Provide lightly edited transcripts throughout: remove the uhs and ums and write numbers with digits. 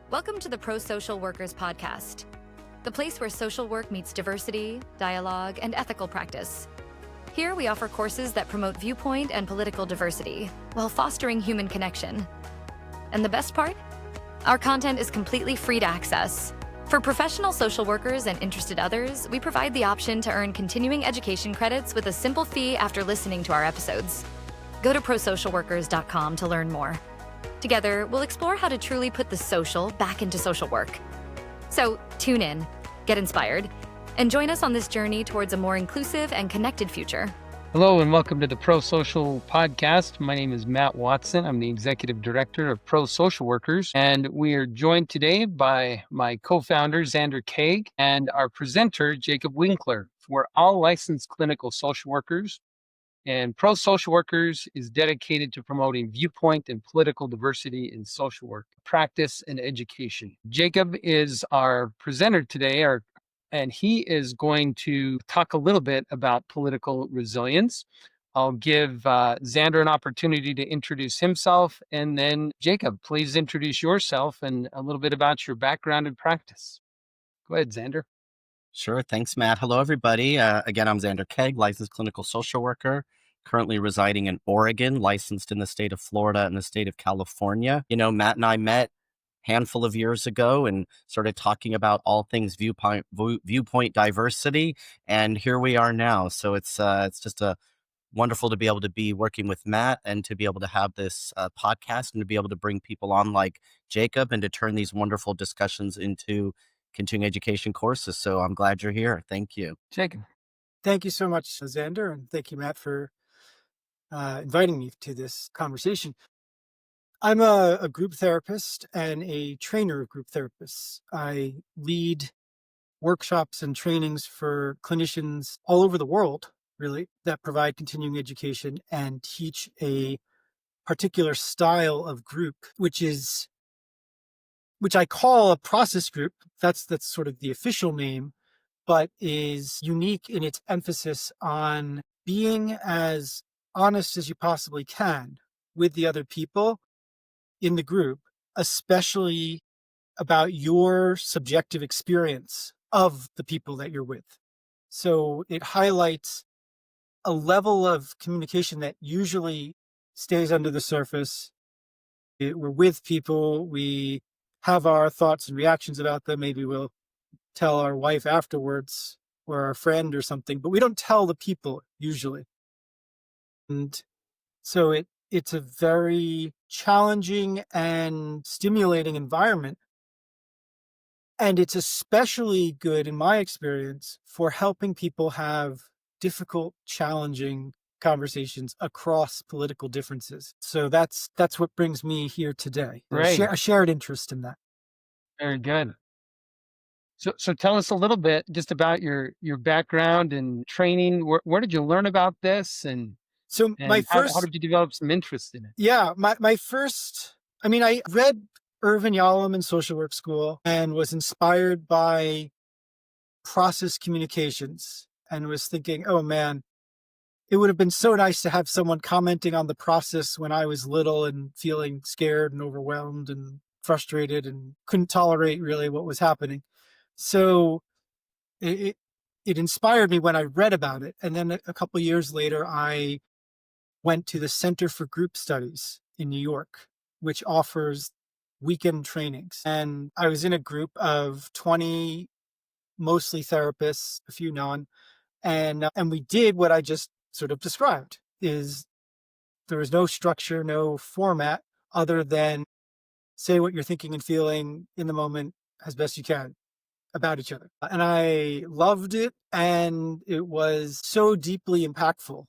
Welcome to the ProSocial Workers Podcast, the place where social work meets diversity, dialogue, and ethical practice. Here we offer courses that promote viewpoint and political diversity while fostering human connection. And the best part? Our content is completely free to access. For professional social workers and interested others, we provide the option to earn continuing education credits with a simple fee after listening to our episodes. Go to prosocialworkers.com to learn more. Together, we'll explore how to truly put the social back into social work. So tune in, get inspired, and join us on this journey towards a more inclusive and connected future. Hello and welcome to the ProSocial Podcast. My name is Matt Watson. I'm the Executive Director of ProSocial Workers, and we are joined today by my co-founder, Zander, Keig, and our presenter, Jacob Winkler. We're all licensed clinical social workers, and ProSocial Workers is dedicated to promoting viewpoint and political diversity in social work, practice, and education. Jacob is our presenter today, and he is going to talk a little bit about political resilience. I'll give Zander an opportunity to introduce himself, and then Jacob, please introduce yourself and a little bit about your background and practice. Go ahead, Zander. Sure. Thanks, Matt. Hello, everybody. Again, I'm Zander Keig, licensed clinical social worker, currently residing in Oregon, licensed in the state of Florida and the state of California. You know, Matt and I met a handful of years ago and started talking about all things viewpoint diversity, and here we are now. So it's just wonderful to be able to be working with Matt and to be able to have this podcast and to be able to bring people on like Jacob and to turn these wonderful discussions into continuing education courses. So I'm glad you're here. Thank you. Jacob. Thank you so much, Zander, and thank you, Matt, for inviting me to this conversation. I'm a group therapist and a trainer of group therapists. I lead workshops and trainings for clinicians all over the world, really, that provide continuing education and teach a particular style of group, which I call a process group. That's sort of the official name, but is unique in its emphasis on being as honest as you possibly can with the other people in the group, especially about your subjective experience of the people that you're with. So it highlights a level of communication that usually stays under the surface. We're with people, we have our thoughts and reactions about them. Maybe we'll tell our wife afterwards or our friend or something, but we don't tell the people usually. And so it's a very challenging and stimulating environment. And it's especially good, in my experience, for helping people have difficult, challenging conversations across political differences. So that's what brings me here today. Right. A shared interest in that. Very good. So tell us a little bit just about your background and training. Where did you learn about this, and how did you develop some interest in it? Yeah, I read Irvin Yalom in social work school and was inspired by process communications and was thinking, oh man, it would have been so nice to have someone commenting on the process when I was little and feeling scared and overwhelmed and frustrated and couldn't tolerate really what was happening. So it inspired me when I read about it. And then a couple of years later, I went to the Center for Group Studies in New York, which offers weekend trainings. And I was in a group of 20, mostly therapists, a few non, and we did what I just sort of described. Is there was no structure, no format other than say what you're thinking and feeling in the moment as best you can about each other. And I loved it, and it was so deeply impactful.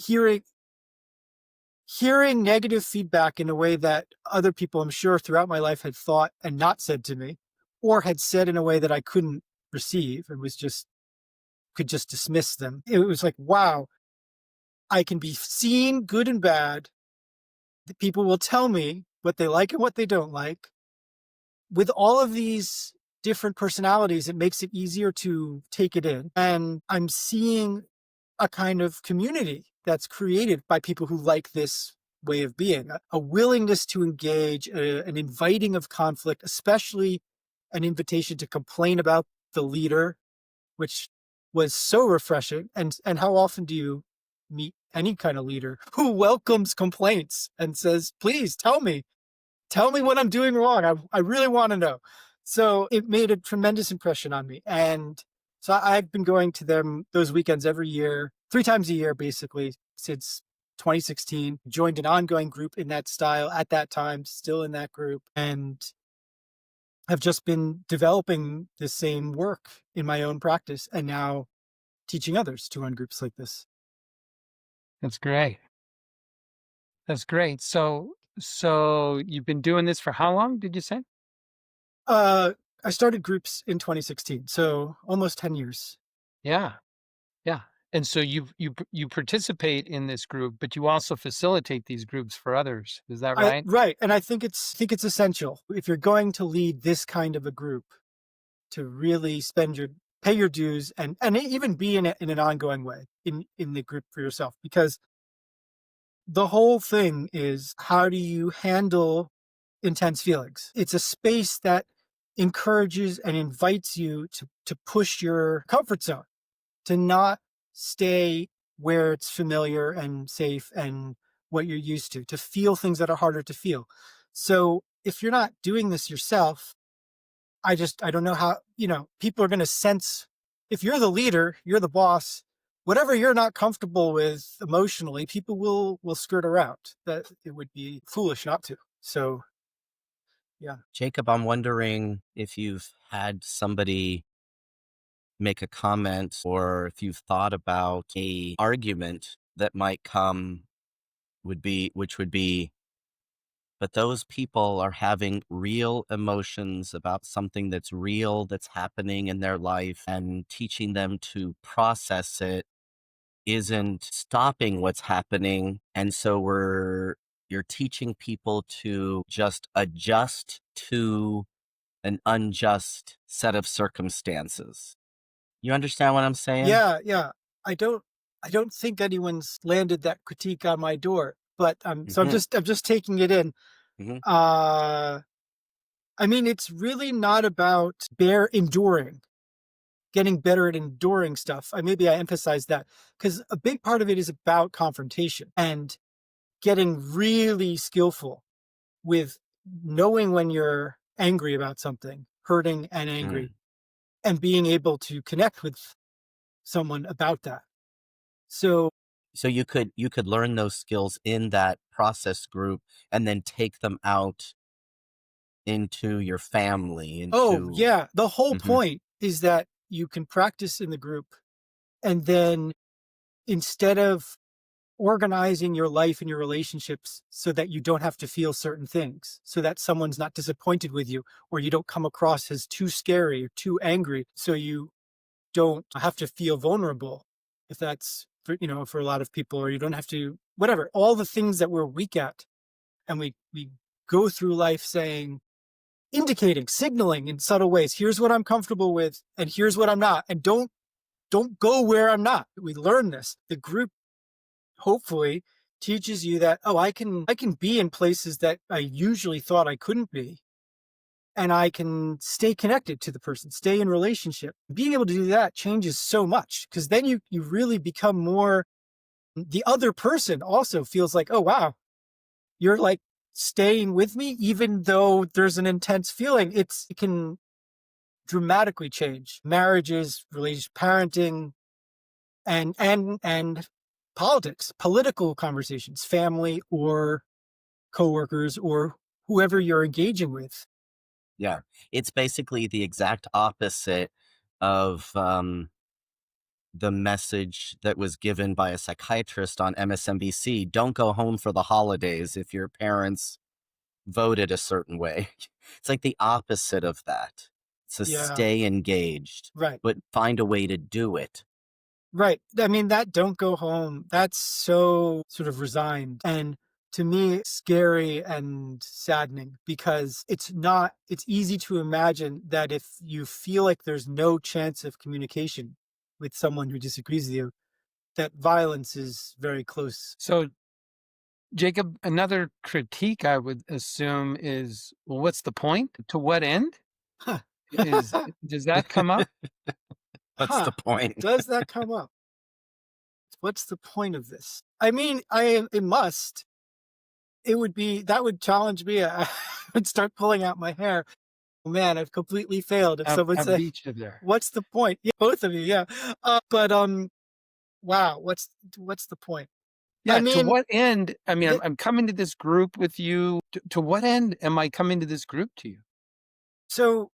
Hearing negative feedback in a way that other people, I'm sure, throughout my life had thought and not said to me, or had said in a way that I couldn't receive and could just dismiss them. It was like, wow, I can be seen, good and bad. The people will tell me what they like and what they don't like. With all of these different personalities, it makes it easier to take it in. And I'm seeing a kind of community that's created by people who like this way of being, a willingness to engage, an inviting of conflict, especially an invitation to complain about the leader, which was so refreshing. And how often do you meet any kind of leader who welcomes complaints and says, please tell me what I'm doing wrong. I really want to know. So it made a tremendous impression on me. And so I've been going to them those weekends every year, 3 times a year, basically, since 2016. Joined an ongoing group in that style at that time, still in that group. And have just been developing the same work in my own practice and now teaching others to run groups like this. That's great. That's great. So you've been doing this for how long, did you say? I started groups in 2016, so almost 10 years. Yeah. Yeah. And so you participate in this group, but you also facilitate these groups for others. Is that right? Right. And I think it's essential if you're going to lead this kind of a group to really pay your dues and even be in an ongoing way in the group for yourself, because the whole thing is, how do you handle intense feelings? It's a space that encourages and invites you to push your comfort zone, to not stay where it's familiar and safe and what you're used to feel things that are harder to feel. So if you're not doing this yourself, I don't know how, people are going to sense, if you're the leader, you're the boss, whatever you're not comfortable with emotionally, people will skirt around. That it would be foolish not to. So, yeah. Jacob, I'm wondering if you've had somebody make a comment or if you've thought about a argument that might come which would be, but those people are having real emotions about something that's real, that's happening in their life, and teaching them to process it isn't stopping what's happening. And so you're teaching people to just adjust to an unjust set of circumstances. You understand what I'm saying? Yeah. I don't think anyone's landed that critique on my door, but so I'm just taking it in. Mhm. I mean, it's really not about getting better at enduring stuff. Maybe I emphasize that because a big part of it is about confrontation and getting really skillful with knowing when you're angry about something, hurting and angry, and being able to connect with someone about that. So you could learn those skills in that process group and then take them out into your family. The whole point is that you can practice in the group, and then instead of organizing your life and your relationships so that you don't have to feel certain things, so that someone's not disappointed with you, or you don't come across as too scary or too angry, so you don't have to feel vulnerable, if that's for a lot of people, or you don't have to, whatever, all the things that we're weak at, and we go through life signaling in subtle ways, here's what I'm comfortable with and here's what I'm not, and don't go where I'm not. We learn this. The group hopefully teaches you that, I can be in places that I usually thought I couldn't be, and I can stay connected to the person, stay in relationship. Being able to do that changes so much, because then you really become more, the other person also feels like, oh wow, you're like staying with me even though there's an intense feeling. It can dramatically change marriages, relations, parenting, and politics, political conversations, family or coworkers or whoever you're engaging with. Yeah, it's basically the exact opposite of the message that was given by a psychiatrist on MSNBC. Don't go home for the holidays if your parents voted a certain way. It's like the opposite of that. So stay engaged, Right. but find a way to do it. Right. I mean, that don't go home, that's so sort of resigned. And to me, scary and saddening, because it's easy to imagine that if you feel like there's no chance of communication with someone who disagrees with you, that violence is very close. So Jacob, another critique I would assume is, well, what's the point? To what end? Huh. Does that come up? What's the point? Does that come up? What's the point of this? I mean, it must. That would challenge me. I would start pulling out my hair. Oh, man, I've completely failed. If someone I've said, beat you there. "What's the point?" Yeah, both of you, yeah. But wow, what's the point? Yeah. I To mean, what end? I mean, th- I'm coming to this group with you. To what end am I coming to this group to you? so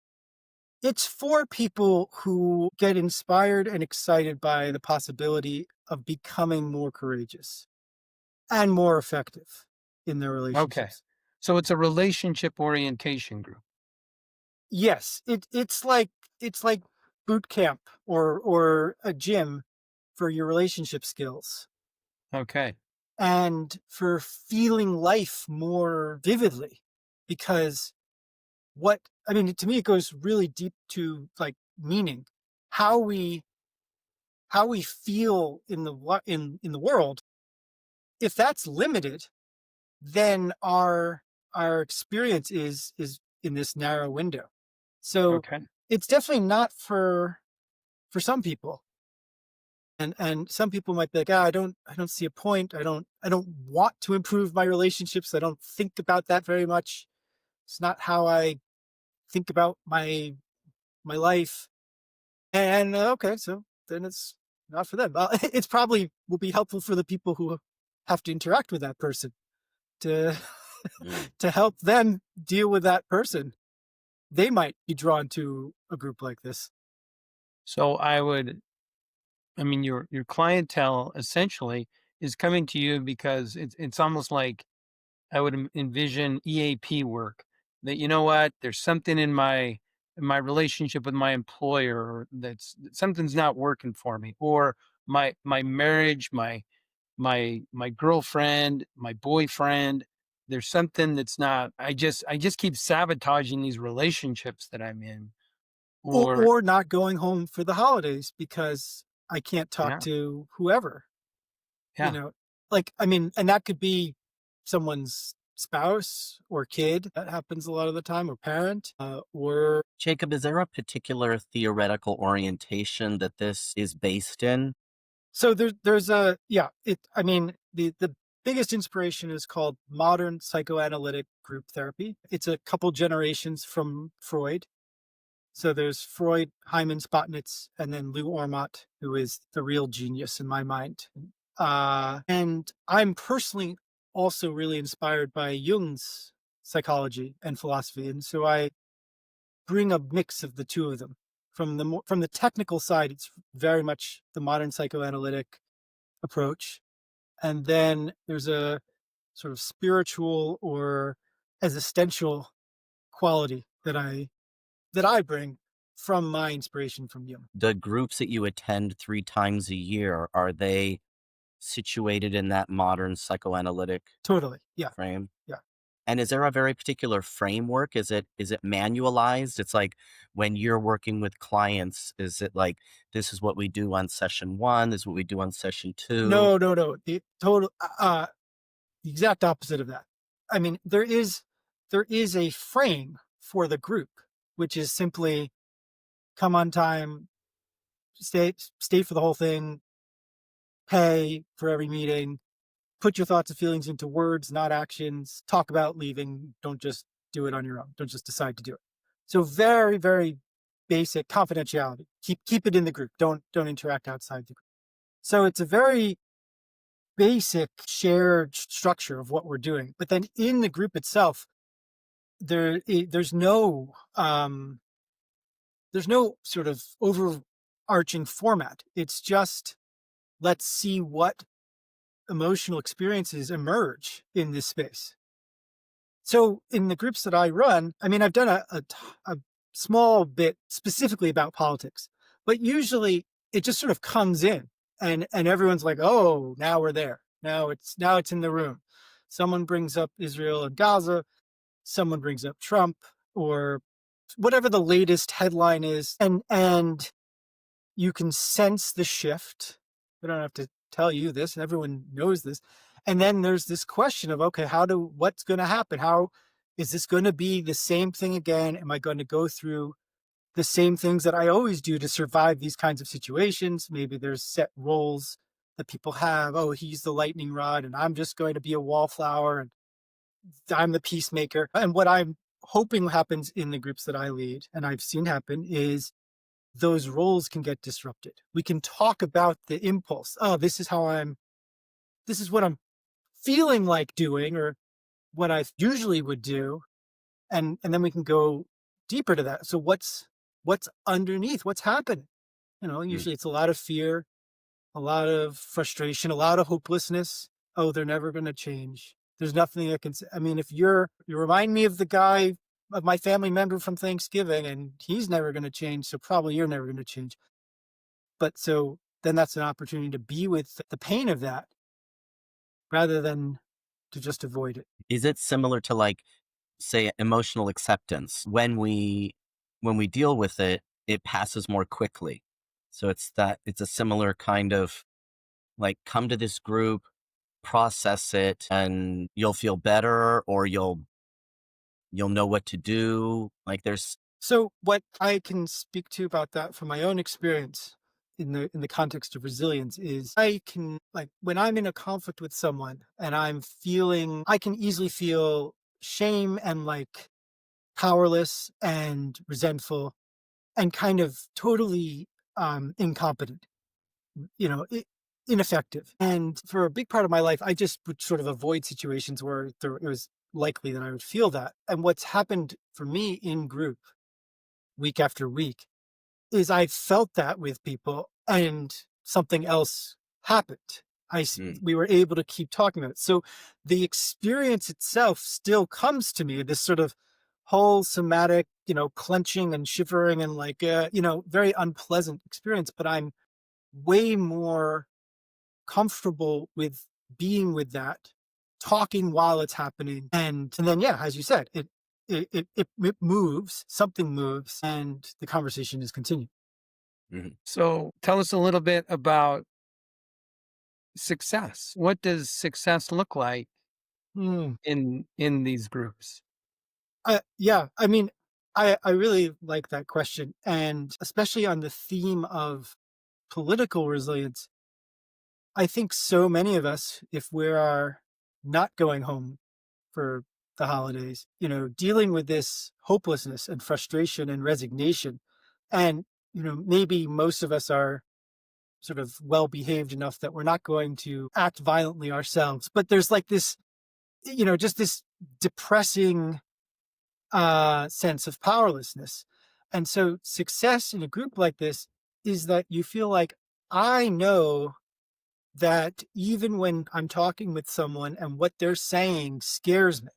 it's for people who get inspired and excited by the possibility of becoming more courageous and more effective in their Okay. relationships. So it's a relationship orientation group. Yes, it's like boot camp or a gym for your relationship skills Okay. and for feeling life more vividly. Because to me, it goes really deep to like meaning, how we feel in the world. If that's limited, then our experience is in this narrow window. So Okay. it's definitely not for some people. And some people might be like, I don't see a point. I don't want to improve my relationships. I don't think about that very much. It's not how I think about my life. And okay, so then it's not for them. It's probably will be helpful for the people who have to interact with that person to to help them deal with that person. They might be drawn to a group like this. So your clientele essentially is coming to you because it's almost like I would envision EAP work, that, you know what, there's something in my relationship with my employer something's not working for me, or my marriage, my girlfriend, my boyfriend, there's something that's not, I just keep sabotaging these relationships that I'm in. Or Or not going home for the holidays because I can't talk yeah, to whoever, you yeah. know. And that could be someone's spouse or kid. That happens a lot of the time, or parent, or Jacob, is there a particular theoretical orientation that this is based in? so there's a yeah. The biggest inspiration is called modern psychoanalytic group therapy. It's a couple generations from Freud. So there's Freud, Hyman Spotnitz, and then Lou Ormont, who is the real genius in my mind. And I'm personally also really inspired by Jung's psychology and philosophy, and so I bring a mix of the two of them. From the technical side, it's very much the modern psychoanalytic approach, and then there's a sort of spiritual or existential quality that I bring from my inspiration from Jung. The groups that you attend 3 times a year, are they situated in that modern psychoanalytic Totally, yeah, frame? yeah. And is there a very particular framework? Is it manualized? It's like when you're working with clients, is it like, this is what we do on session 1, this is what we do on session 2? No, no, no. The exact opposite of that. I mean, there is a frame for the group, which is simply come on time, stay for the whole thing, pay for every meeting, put your thoughts and feelings into words, not actions, talk about leaving, don't just do it on your own, don't just decide to do it. So very, very basic confidentiality. Keep it in the group. Don't interact outside the group. So it's a very basic shared structure of what we're doing. But then in the group itself, there's no sort of overarching format. It's just, let's see what emotional experiences emerge in this space. So in the groups that I run, I've done a small bit specifically about politics, but usually it just sort of comes in, and everyone's like, oh, now we're there. Now it's in the room. Someone brings up Israel and Gaza, someone brings up Trump, or whatever the latest headline is, and you can sense the shift. I don't have to tell you this, everyone knows this. And then there's this question of, okay, what's going to happen? How is this going to be the same thing again? Am I going to go through the same things that I always do to survive these kinds of situations? Maybe there's set roles that people have. Oh, he's the lightning rod and I'm just going to be a wallflower and I'm the peacemaker. And what I'm hoping happens in the groups that I lead and I've seen happen is those roles can get disrupted. We can talk about the impulse. Oh, this is what I'm feeling like doing or what I usually would do. And then we can go deeper to that. So what's underneath? What's happening? Usually it's a lot of fear, a lot of frustration, a lot of hopelessness. Oh, they're never going to change. There's nothing I can say. I mean, if you remind me of the guy, of my family member from Thanksgiving, and he's never going to change. So probably you're never going to change. But so then that's an opportunity to be with the pain of that rather than to just avoid it. Is it similar to, like, say, emotional acceptance? When we deal with it, it passes more quickly. So it's a similar kind of, like, come to this group, process it, and you'll feel better, or you'll know what to do. Like, there's So what I can speak to about that from my own experience in the context of resilience is I can, like, when I'm in a conflict with someone and I can easily feel shame and like powerless and resentful and kind of totally incompetent, ineffective. And for a big part of my life, I just would sort of avoid situations where it was likely that I would feel that. And what's happened for me in group week after week is I felt that with people and something else happened. We were able to keep talking about it. So the experience itself still comes to me, this sort of whole somatic, clenching and shivering and like, very unpleasant experience, but I'm way more comfortable with being with that, talking while it's happening. And then, yeah, as you said, it moves, something moves, and the conversation is continued. Mm-hmm. So tell us a little bit about success. What does success look like in these groups? Yeah, I mean, I really like that question. And especially on the theme of political resilience, I think so many of us, if we are not going home for the holidays, dealing with this hopelessness and frustration and resignation. And, maybe most of us are sort of well behaved enough that we're not going to act violently ourselves. But there's like this, just this depressing sense of powerlessness. And so success in a group like this is that you feel like, I know that even when I'm talking with someone and what they're saying scares me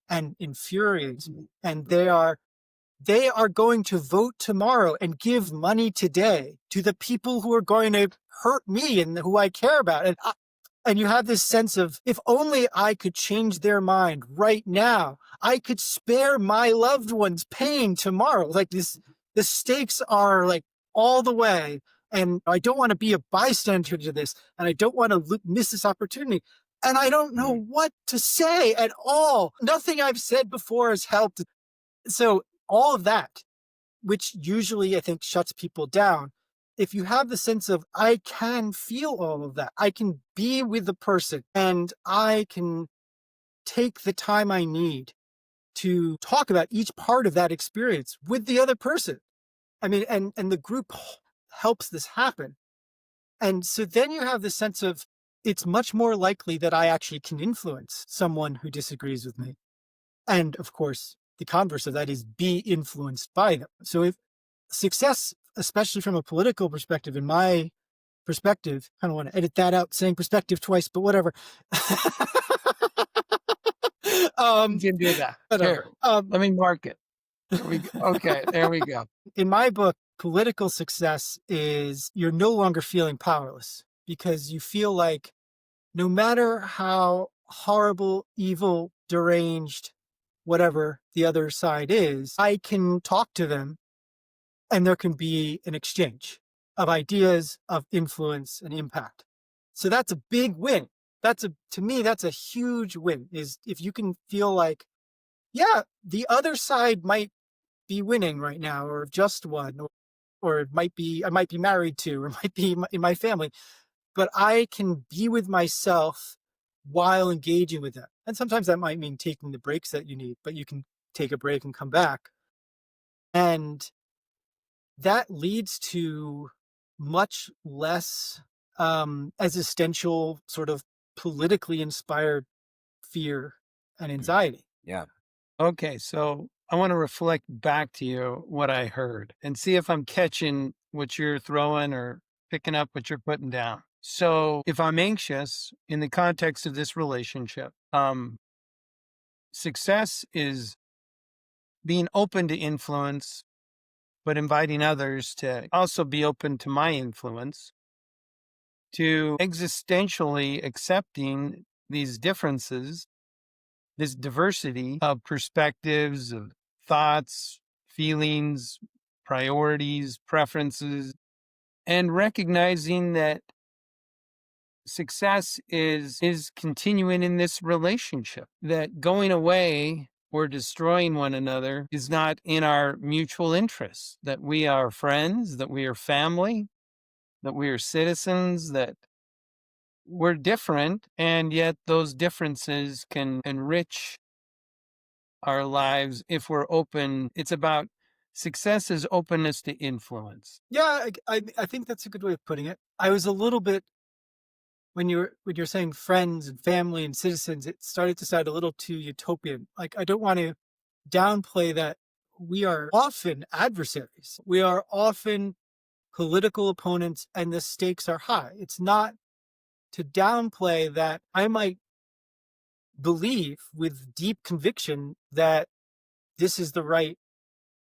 and infuriates me, and they are going to vote tomorrow and give money today to the people who are going to hurt me and who I care about. And you have this sense of, if only I could change their mind right now, I could spare my loved ones pain tomorrow. Like this, the stakes are like all the way. And I don't want to be a bystander to this. And I don't want to miss this opportunity. And I don't know what to say at all. Nothing I've said before has helped. So all of that, which usually I think shuts people down, if you have the sense of, I can feel all of that, I can be with the person and I can take the time I need to talk about each part of that experience with the other person. I mean, and the group helps this happen. And so then you have the sense of, it's much more likely that I actually can influence someone who disagrees with me. And of course, the converse of that is be influenced by them. So if success, especially from a political perspective, in my perspective, I don't want to edit that out saying perspective twice, but whatever. You can do that. Here, let me mark it. There we go. Okay, there we go. In my book, political success is you're no longer feeling powerless because you feel like no matter how horrible, evil, deranged, whatever the other side is, I can talk to them and there can be an exchange of ideas, of influence and impact. So that's a big win. to me, that's a huge win, is if you can feel like, yeah, the other side might be winning right now, or just won, or it might be, I might be married to, or might be in my family, but I can be with myself while engaging with them. And sometimes that might mean taking the breaks that you need, but you can take a break and come back. And that leads to much less existential, sort of politically inspired fear and anxiety. Yeah. Okay, so I want to reflect back to you what I heard and see if I'm catching what you're throwing or picking up what you're putting down. So, if I'm anxious in the context of this relationship, success is being open to influence, but inviting others to also be open to my influence, to existentially accepting these differences, this diversity of perspectives, of thoughts, feelings, priorities, preferences, and recognizing that success is continuing in this relationship, that going away or destroying one another is not in our mutual interests, that we are friends, that we are family, that we are citizens, that we're different, and yet those differences can enrich our lives if we're open. It's about success is openness to influence. Yeah, I think that's a good way of putting it. I was a little bit, when you're saying friends and family and citizens, it started to sound a little too utopian. Like, I don't want to downplay that we are often adversaries. We are often political opponents, and the stakes are high. It's not to downplay that I might believe with deep conviction that this is the right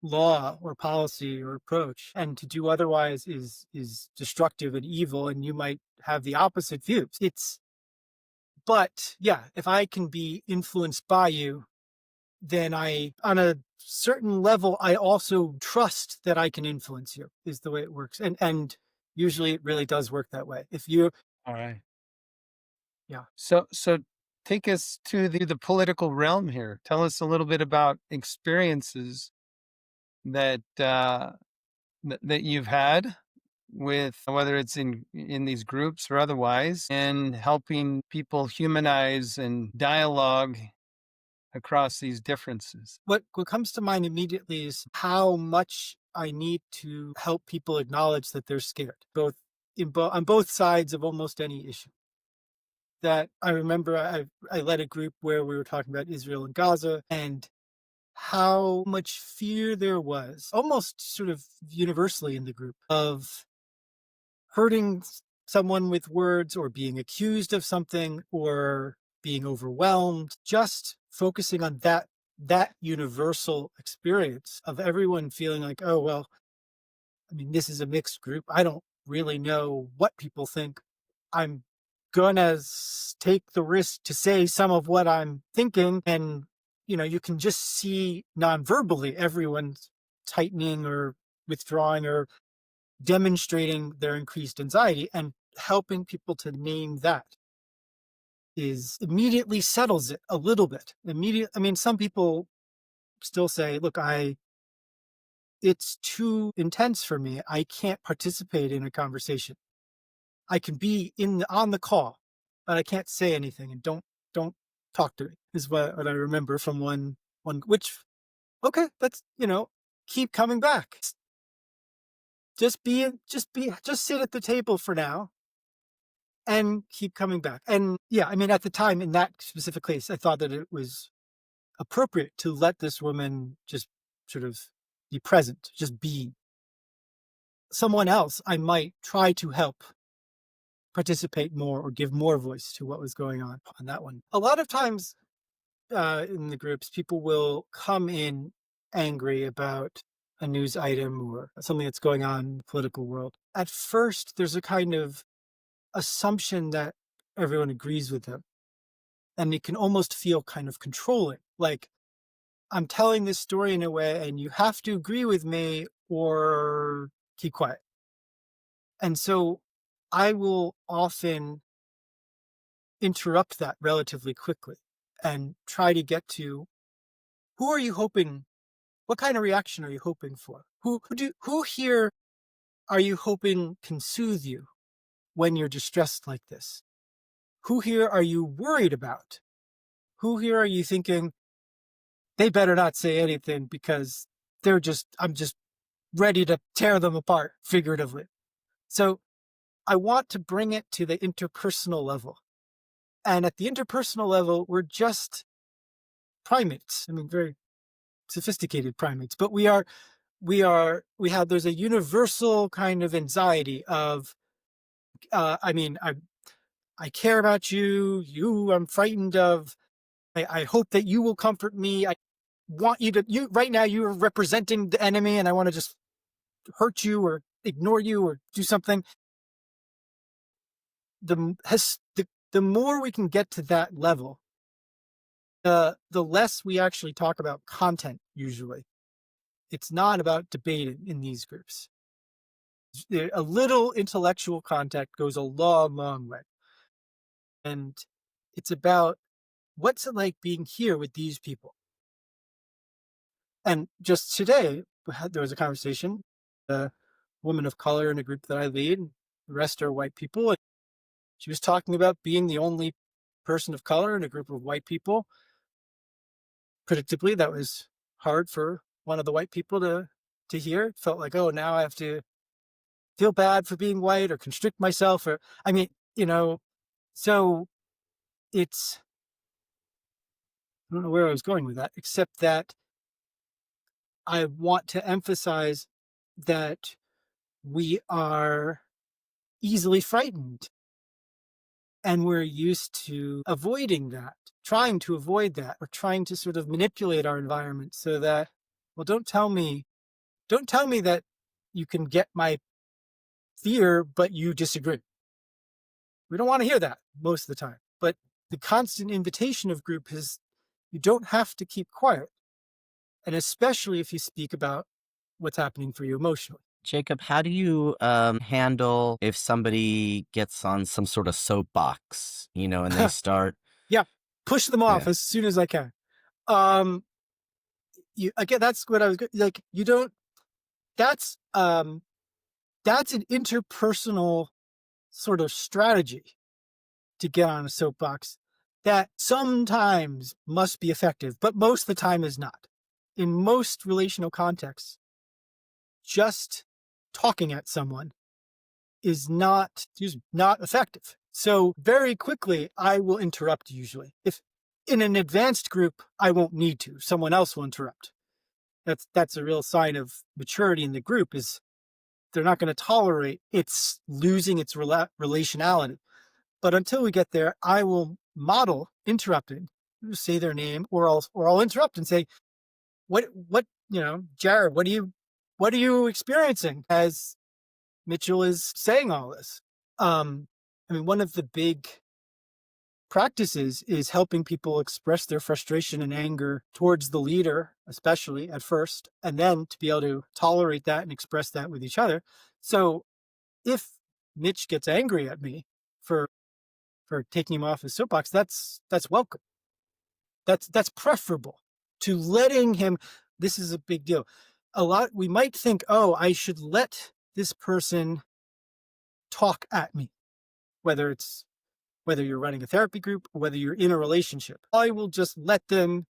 law or policy or approach, and to do otherwise is destructive and evil, and you might have the opposite views. But yeah, if I can be influenced by you, then on a certain level, I also trust that I can influence you, is the way it works. And usually it really does work that way. If you, All right. yeah. So take us to the political realm here. Tell us a little bit about experiences that that you've had with whether it's in these groups or otherwise, and helping people humanize and dialogue across these differences. What comes to mind immediately is how much I need to help people acknowledge that they're scared, both on both sides of almost any issue. That I remember I led a group where we were talking about Israel and Gaza, and how much fear there was, almost sort of universally in the group, of hurting someone with words, or being accused of something, or being overwhelmed. Just focusing on that universal experience of everyone feeling like, oh, well, I mean, this is a mixed group. I don't really know what people think. I'm gonna take the risk to say some of what I'm thinking. And, you can just see non-verbally everyone's tightening or withdrawing or demonstrating their increased anxiety, and helping people to name that is immediately settles it a little bit. I mean, some people still say, look, it's too intense for me. I can't participate in a conversation. I can be on the call, but I can't say anything, and don't talk to me, is what I remember from one, which, okay, let's, keep coming back. Just sit at the table for now and keep coming back. And yeah, I mean, at the time, in that specific case, I thought that it was appropriate to let this woman just sort of be present, just be. Someone else, I might try to help participate more or give more voice to what was going on that one. A lot of times in the groups, people will come in angry about a news item or something that's going on in the political world. At first, there's a kind of assumption that everyone agrees with them. And it can almost feel kind of controlling. Like, I'm telling this story in a way, and you have to agree with me or keep quiet. And so I will often interrupt that relatively quickly and try to get to who are you hoping, what kind of reaction are you hoping for? Who here are you hoping can soothe you when you're distressed like this? Who here are you worried about? Who here are you thinking they better not say anything because I'm just ready to tear them apart figuratively. So I want to bring it to the interpersonal level. And at the interpersonal level, we're just primates. I mean, very sophisticated primates, but there's a universal kind of anxiety of, I care about you, I'm frightened of, I hope that you will comfort me. I want you right now, you are representing the enemy and I want to just hurt you or ignore you or do something. The more we can get to that level, the less we actually talk about content usually. It's not about debating in these groups. A little intellectual contact goes a long, long way. And it's about what's it like being here with these people. And just today, there was a conversation, a woman of color in a group that I lead, and the rest are white people. And she was talking about being the only person of color in a group of white people. Predictably, that was hard for one of the white people to hear. It felt like, oh, now I have to feel bad for being white or constrict myself, or so it's, I don't know where I was going with that, except that I want to emphasize that we are easily frightened and we're used to avoiding that, trying to avoid that, or trying to sort of manipulate our environment so that, well, don't tell me that you can get my fear, but you disagree. We don't want to hear that most of the time. But the constant invitation of group is you don't have to keep quiet. And especially if you speak about what's happening for you emotionally. Jacob, how do you handle if somebody gets on some sort of soapbox, and they start... Yeah, push them off as soon as I can. Again, that's what I was like. You don't. That's an interpersonal sort of strategy to get on a soapbox that sometimes must be effective, but most of the time is not. In most relational contexts, just talking at someone is not effective. So very quickly, I will interrupt usually. If in an advanced group, I won't need to. Someone else will interrupt. That's a real sign of maturity in the group, is they're not going to tolerate it's losing its relationality. But until we get there, I will model interrupting, say their name, or I'll interrupt and say, what, Jared, what are you experiencing as Mitchell is saying all this? One of the big practices is helping people express their frustration and anger towards the leader, especially at first, and then to be able to tolerate that and express that with each other. So if Mitch gets angry at me for taking him off his soapbox, that's welcome. That's preferable to letting him. This is a big deal. We might think, oh, I should let this person talk at me, whether you're running a therapy group or whether you're in a relationship. I will just let them,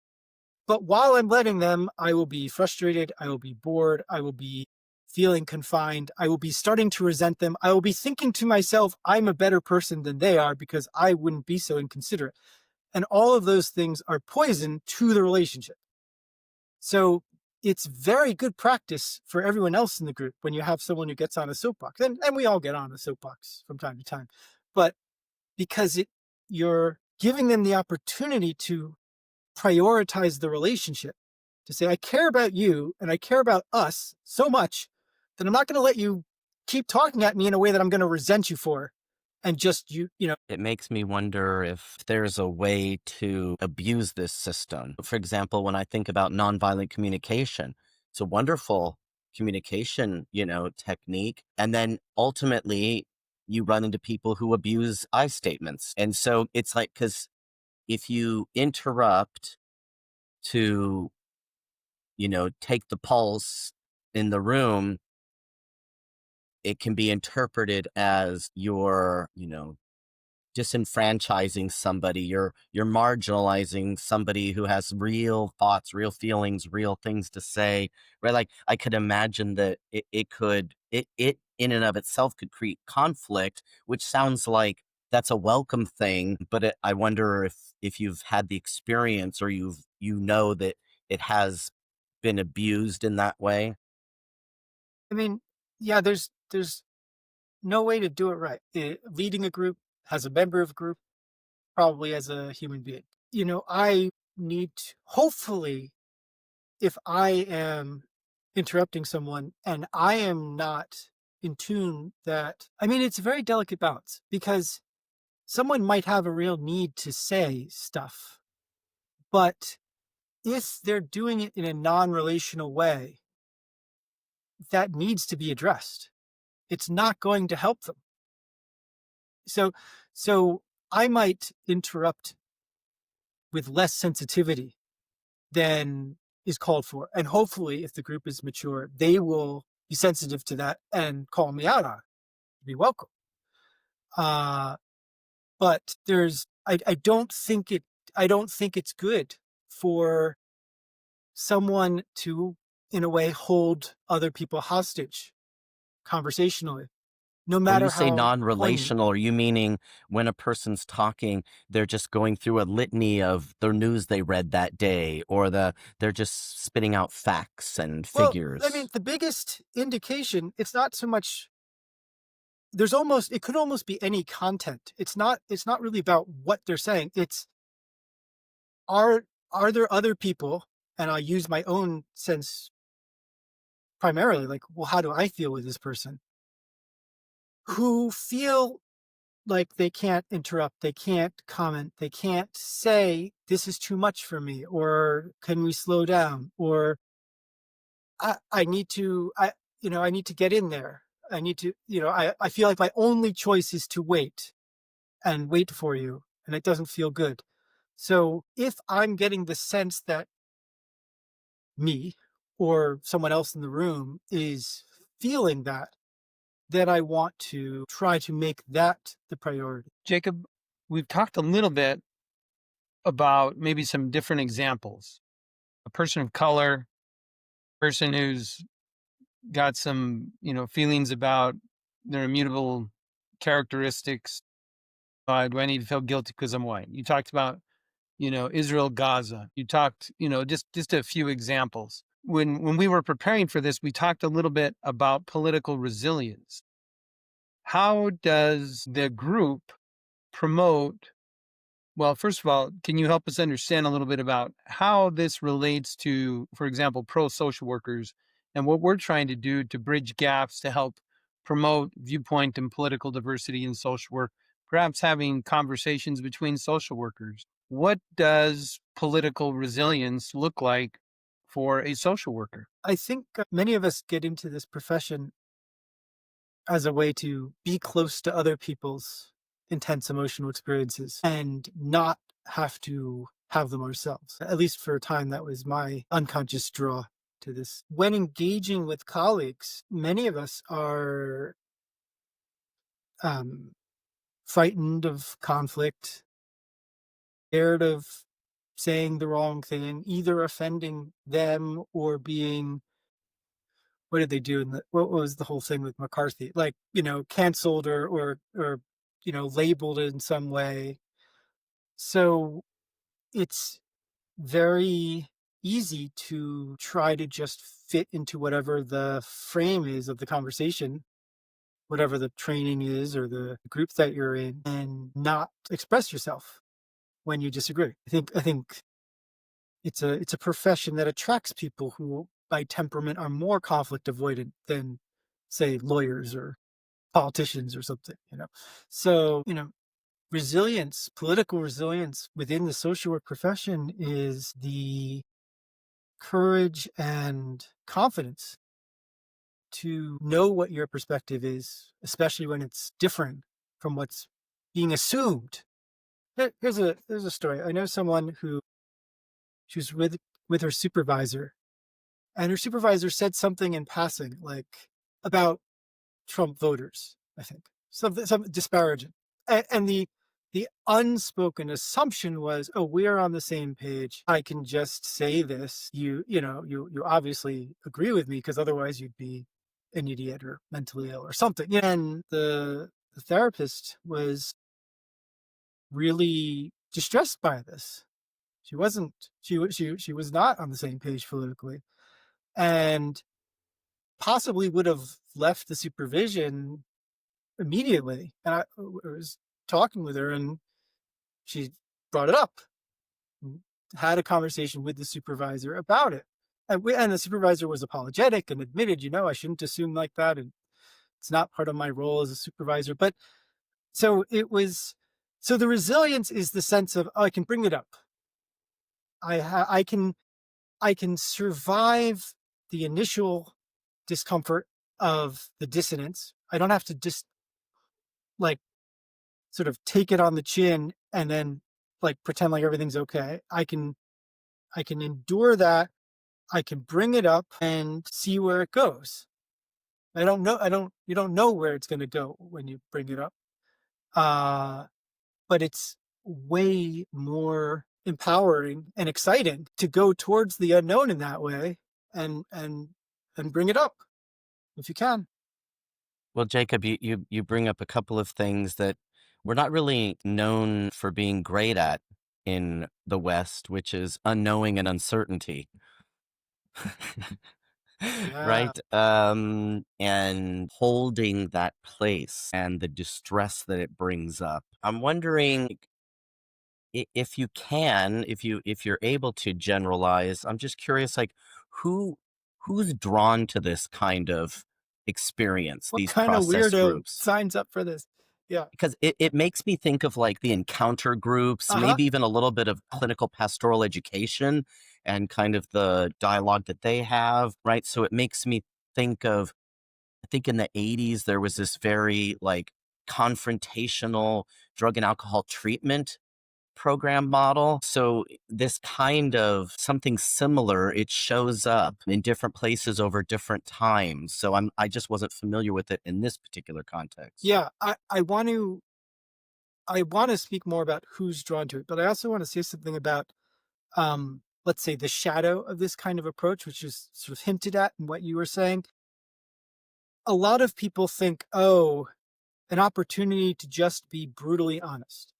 but while I'm letting them, I will be frustrated, I will be bored, I will be feeling confined, I will be starting to resent them, I will be thinking to myself, I'm a better person than they are because I wouldn't be so inconsiderate. And all of those things are poison to the relationship. So it's very good practice for everyone else in the group when you have someone who gets on a soapbox, and we all get on a soapbox from time to time, but because you're giving them the opportunity to prioritize the relationship, to say, I care about you and I care about us so much that I'm not going to let you keep talking at me in a way that I'm going to resent you for. And just, It makes me wonder if there's a way to abuse this system. For example, when I think about nonviolent communication, it's a wonderful communication, technique. And then ultimately, you run into people who abuse I statements. And so it's like, because if you interrupt to, take the pulse in the room, it can be interpreted as you're, disenfranchising somebody, you're marginalizing somebody who has real thoughts, real feelings, real things to say, right? Like I could imagine that it in and of itself could create conflict, which sounds like that's a welcome thing, but I wonder if you've had the experience, or that it has been abused in that way. I mean, yeah, there's no way to do it right. Leading a group, as a member of a group, probably as a human being. I need to, hopefully, if I am interrupting someone and I am not in tune, that, I mean, it's a very delicate balance, because someone might have a real need to say stuff, but if they're doing it in a non-relational way, that needs to be addressed. It's not going to help them. So I might interrupt with less sensitivity than is called for. And hopefully, if the group is mature, they will be sensitive to that and call me out on it. Be welcome. But I don't think it's good for someone to, in a way, hold other people hostage conversationally, no When you matter say how poignant. non-relational, are you meaning when a person's talking, they're just going through a litany of the news they read that day, or they're just spitting out facts and Well, I mean, figures? the biggest indication, it's not so much, it could almost be any content. It's not really about what they're saying. It's, are there other people, and I'll use my own sense primarily, like, well, how do I feel with this person, who feel like they can't interrupt, they can't comment, they can't say, this is too much for me, or can we slow down, or I need to, I need to get in there. I need to, I feel like my only choice is to wait and wait for you, and it doesn't feel good. So if I'm getting the sense that me or someone else in the room is feeling that, then I want to try to make that the priority. Jacob, we've talked a little bit about maybe some different examples. A person of color, person who's got some, feelings about their immutable characteristics. Do I need to feel guilty because I'm white? You talked about, Israel, Gaza. You talked, just a few examples. When we were preparing for this, we talked a little bit about political resilience. How does the group promote? Well, first of all, can you help us understand a little bit about how this relates to, for example, pro-social workers and what we're trying to do to bridge gaps to help promote viewpoint and political diversity in social work, perhaps having conversations between social workers? What does political resilience look like for a social worker? I think many of us get into this profession as a way to be close to other people's intense emotional experiences and not have to have them ourselves. At least for a time, that was my unconscious draw to this. When engaging with colleagues, many of us are frightened of conflict, scared of saying the wrong thing, either offending them or being, what did they do what was the whole thing with McCarthy? Like, canceled or labeled in some way. So it's very easy to try to just fit into whatever the frame is of the conversation, whatever the training is or the group that you're in, and not express yourself when you disagree. I think it's a profession that attracts people who by temperament are more conflict avoidant than, say, lawyers or politicians or something. So resilience, political resilience within the social work profession is the courage and confidence to know what your perspective is, especially when it's different from what's being assumed. Here's a story. I know someone who she was with her supervisor, and her supervisor said something in passing, like about Trump voters, I think, some disparaging, and the unspoken assumption was, oh, we're on the same page. I can just say this. You obviously agree with me, because otherwise you'd be an idiot or mentally ill or something. And the therapist was really distressed by this. She wasn't. She was not on the same page politically, and possibly would have left the supervision immediately. And I was talking with her, and she brought it up, had a conversation with the supervisor about it. And the supervisor was apologetic and admitted, I shouldn't assume like that. And it's not part of my role as a supervisor. But so the resilience is the sense of, oh, I can bring it up. I can survive the initial discomfort of the dissonance. I don't have to just like sort of take it on the chin and then like pretend like everything's okay. I can endure that. I can bring it up and see where it goes. You don't know where it's going to go when you bring it up. But it's way more empowering and exciting to go towards the unknown in that way, and bring it up if you can. Well, Jacob, you bring up a couple of things that we're not really known for being great at in the West, which is unknowing and uncertainty. Yeah. Right? And holding that place and the distress that it brings up. I'm wondering if you can, if you're able to generalize. I'm just curious, like who's drawn to this kind of experience, What these kind of process weirdo groups? signs up for this? Yeah. Because it makes me think of like the encounter groups, maybe even a little bit of clinical pastoral education and kind of the dialogue that they have, right? So it makes me think of, I think in the 80s, there was this very like confrontational drug and alcohol treatment program model. So this kind of something similar, it shows up in different places over different times. So I just wasn't familiar with it in this particular context. Yeah. I want to speak more about who's drawn to it, but I also want to say something about, let's say, the shadow of this kind of approach, which is sort of hinted at in what you were saying. A lot of people think, oh, an opportunity to just be brutally honest,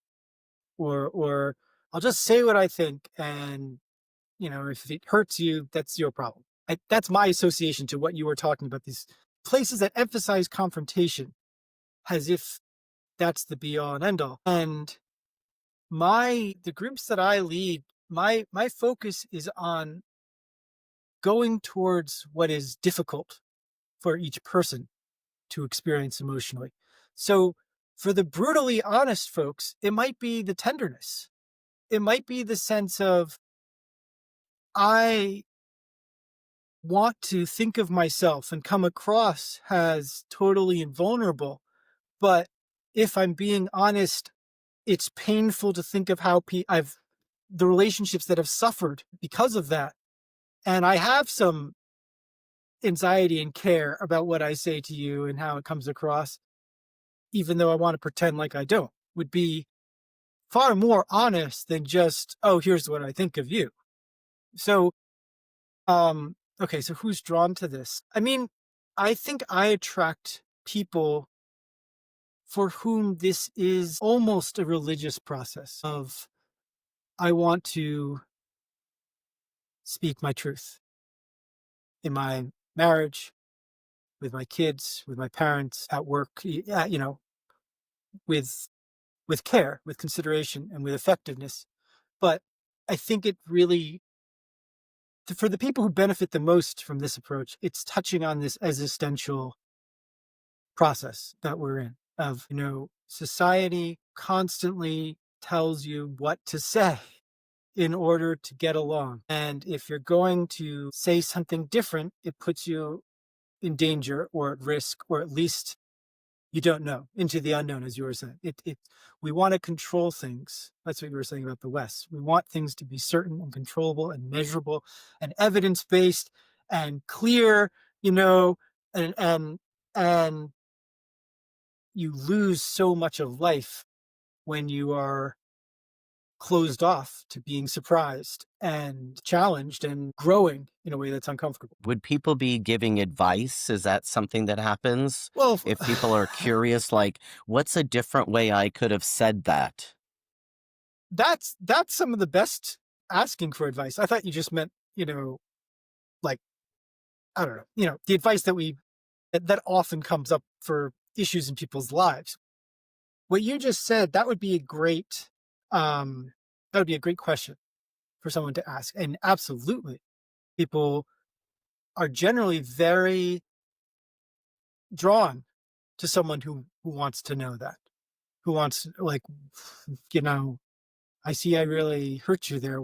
or I'll just say what I think, and if it hurts you, that's your problem. That's my association to what you were talking about, these places that emphasize confrontation as if that's the be all and end all. And the groups that I lead, my focus is on going towards what is difficult for each person to experience emotionally. So for the brutally honest folks, it might be the tenderness. It might be the sense of, I want to think of myself and come across as totally invulnerable. But if I'm being honest, it's painful to think of how the relationships that have suffered because of that. And I have some anxiety and care about what I say to you and how it comes across, even though I want to pretend like I don't, would be far more honest than just, oh, here's what I think of you. So, okay, so who's drawn to this? I mean, I think I attract people for whom this is almost a religious process of, I want to speak my truth in my marriage, with my kids, with my parents, at work, with care, with consideration, and with effectiveness. But I think it really, for the people who benefit the most from this approach, it's touching on this existential process that we're in of, society constantly tells you what to say in order to get along. And if you're going to say something different, it puts you in danger or at risk, or at least you don't know, into the unknown, as you were saying. We want to control things. That's what you were saying about the West. We want things to be certain and controllable and measurable and evidence-based and clear, and you lose so much of life when you are closed off to being surprised and challenged and growing in a way that's uncomfortable. Would people be giving advice? Is that something that happens? Well, If people are curious, like, what's a different way I could have said that? that's some of the best asking for advice. I thought you just meant, like, I don't know, the advice that often comes up for issues in people's lives. What you just said, that would be a great question for someone to ask. And absolutely, people are generally very drawn to someone who wants to know that, who wants, like, I see I really hurt you there.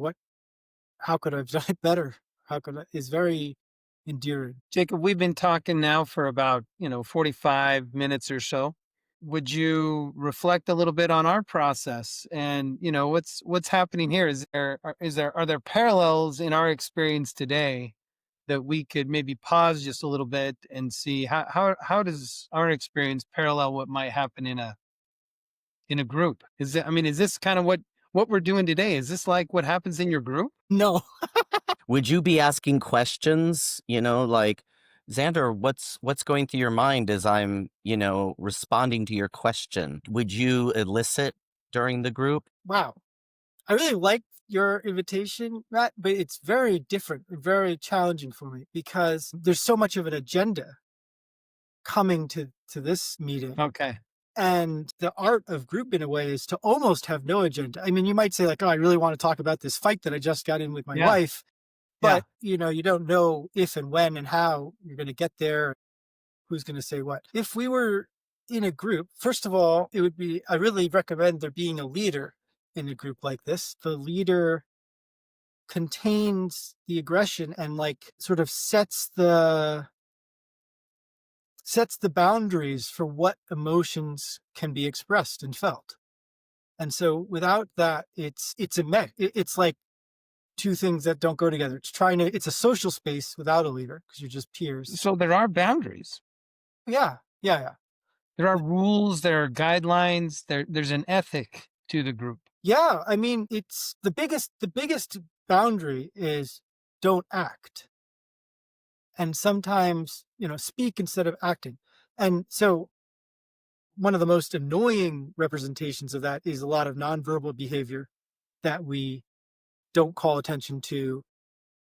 How could I have done it better? Is very endearing. Jacob, we've been talking now for about, 45 minutes or so. Would you reflect a little bit on our process and, what's happening here? Are there parallels in our experience today that we could maybe pause just a little bit and see how does our experience parallel what might happen in a group? Is this kind of what we're doing today? Is this like what happens in your group? No. Would you be asking questions, like, Xander, what's going through your mind as I'm, responding to your question? Would you elicit during the group? Wow. I really like your invitation, Matt, but it's very different and very challenging for me because there's so much of an agenda coming to this meeting. Okay. And the art of group, in a way, is to almost have no agenda. I mean, you might say, like, oh, I really want to talk about this fight that I just got in with my wife. But, you don't know if and when and how you're going to get there, who's going to say what. If we were in a group, first of all, I really recommend there being a leader in a group like this. The leader contains the aggression and, like, sort of sets the boundaries for what emotions can be expressed and felt. And so without that, it's a mess. It's like two things that don't go together. It's a social space without a leader because you're just peers. So there are boundaries. Yeah. There are rules, there are guidelines, there's an ethic to the group. Yeah. I mean, it's the biggest boundary is don't act. And sometimes, speak instead of acting. And so one of the most annoying representations of that is a lot of nonverbal behavior that we don't call attention to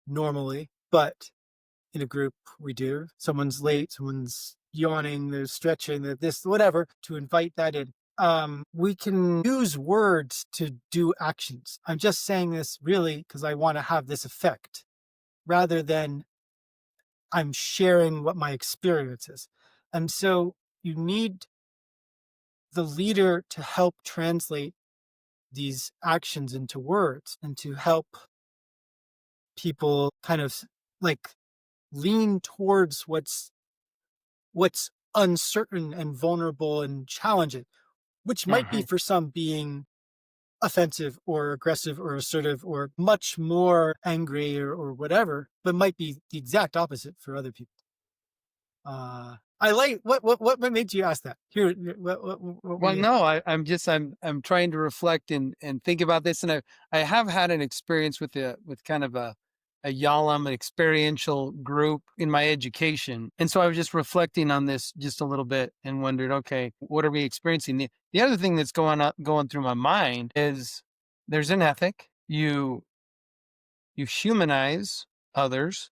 normally, but in a group we do. Someone's late, someone's yawning, they're stretching, they're this, whatever, to invite that in. We can use words to do actions. I'm just saying this really because I want to have this effect rather than I'm sharing what my experience is. And so you need the leader to help translate these actions into words and to help people kind of, like, lean towards what's uncertain and vulnerable and challenging, which might be for some being offensive or aggressive or assertive or much more angry or whatever, but might be the exact opposite for other people. I like what made you ask that? Here, I'm trying to reflect and think about this, and I have had an experience with kind of a YALM, an experiential group in my education, and so I was just reflecting on this just a little bit and wondered, okay, what are we experiencing? The other thing that's going through my mind is there's an ethic. You humanize others,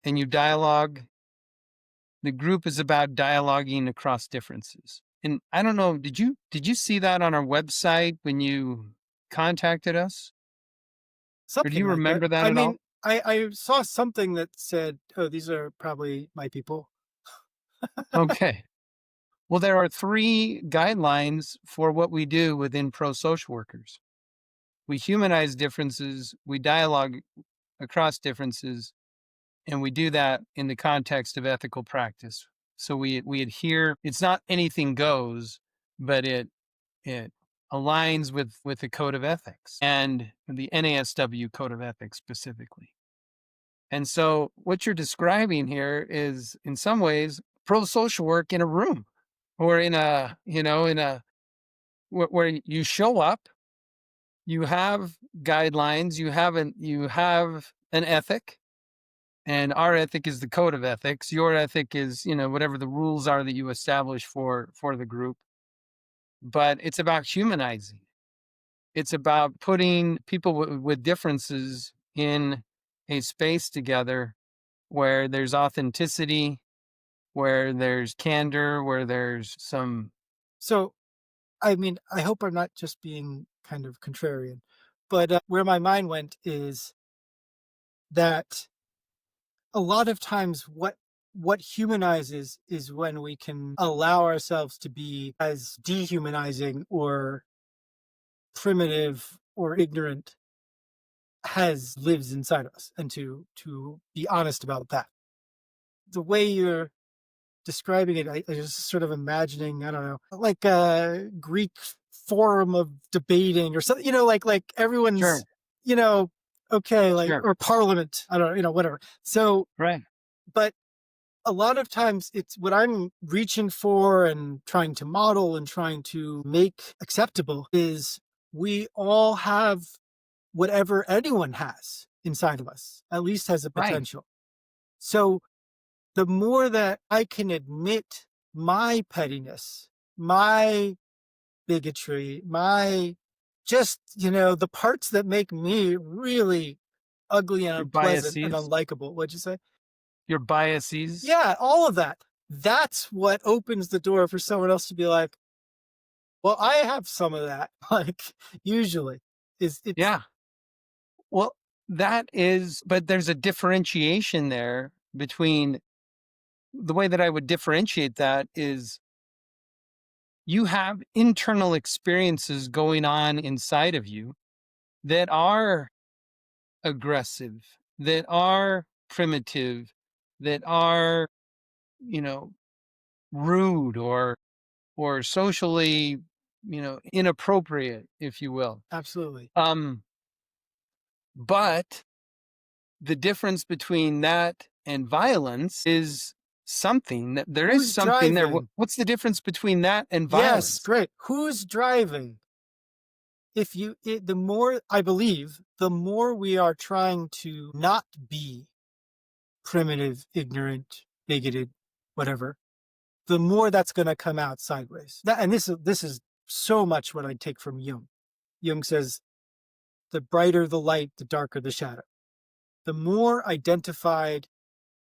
and you dialogue. The group is about dialoguing across differences. And I don't know, did you see that on our website when you contacted us? Or do you remember that at all? I saw something that said, oh, these are probably my people. Okay. Well, there are 3 guidelines for what we do within ProSocial workers. We humanize differences, we dialogue across differences, And we do that in the context of ethical practice. So we adhere, it's not anything goes, but it aligns with the code of ethics and the NASW code of ethics specifically. And so what you're describing here is in some ways pro-social work in a room or in a, where you show up, you have guidelines, you have an ethic, and our ethic is the code of ethics. Your ethic is, whatever the rules are that you establish for the group. But it's about humanizing. It's about putting people with differences in a space together where there's authenticity, where there's candor, where there's some. So, I mean, I hope I'm not just being kind of contrarian, but where my mind went is that a lot of times what humanizes is when we can allow ourselves to be as dehumanizing or primitive or ignorant as lives inside of us, and to be honest about that. The way you're describing it, I was sort of imagining, I don't know, like a Greek forum of debating or something, like everyone's, Sure. Okay, like, Sure. or parliament, I don't know, whatever. So, Right. but a lot of times it's what I'm reaching for and trying to model and trying to make acceptable is we all have whatever anyone has inside of us, at least has a Right. potential. So the more that I can admit my pettiness, my bigotry, my just, the parts that make me really ugly and Your unpleasant and biases. unlikable. What'd you say? Your biases. Yeah, all of that. That's what opens the door for someone else to be like, well, I have some of that. Like, usually it's Yeah. Well, but there's a differentiation there between the way that I would differentiate that is you have internal experiences going on inside of you that are aggressive, that are primitive, that are, rude or socially, inappropriate, if you will. absolutely. But the difference between that and violence is something that there is Who's something there. driving? What's the difference between that and Yes, violence? great. Who's driving? The more, I believe, the more we are trying to not be primitive, ignorant, bigoted, whatever, the more that's going to come out sideways. And this is so much what I take from Jung. Jung says, the brighter the light, the darker the shadow. The more identified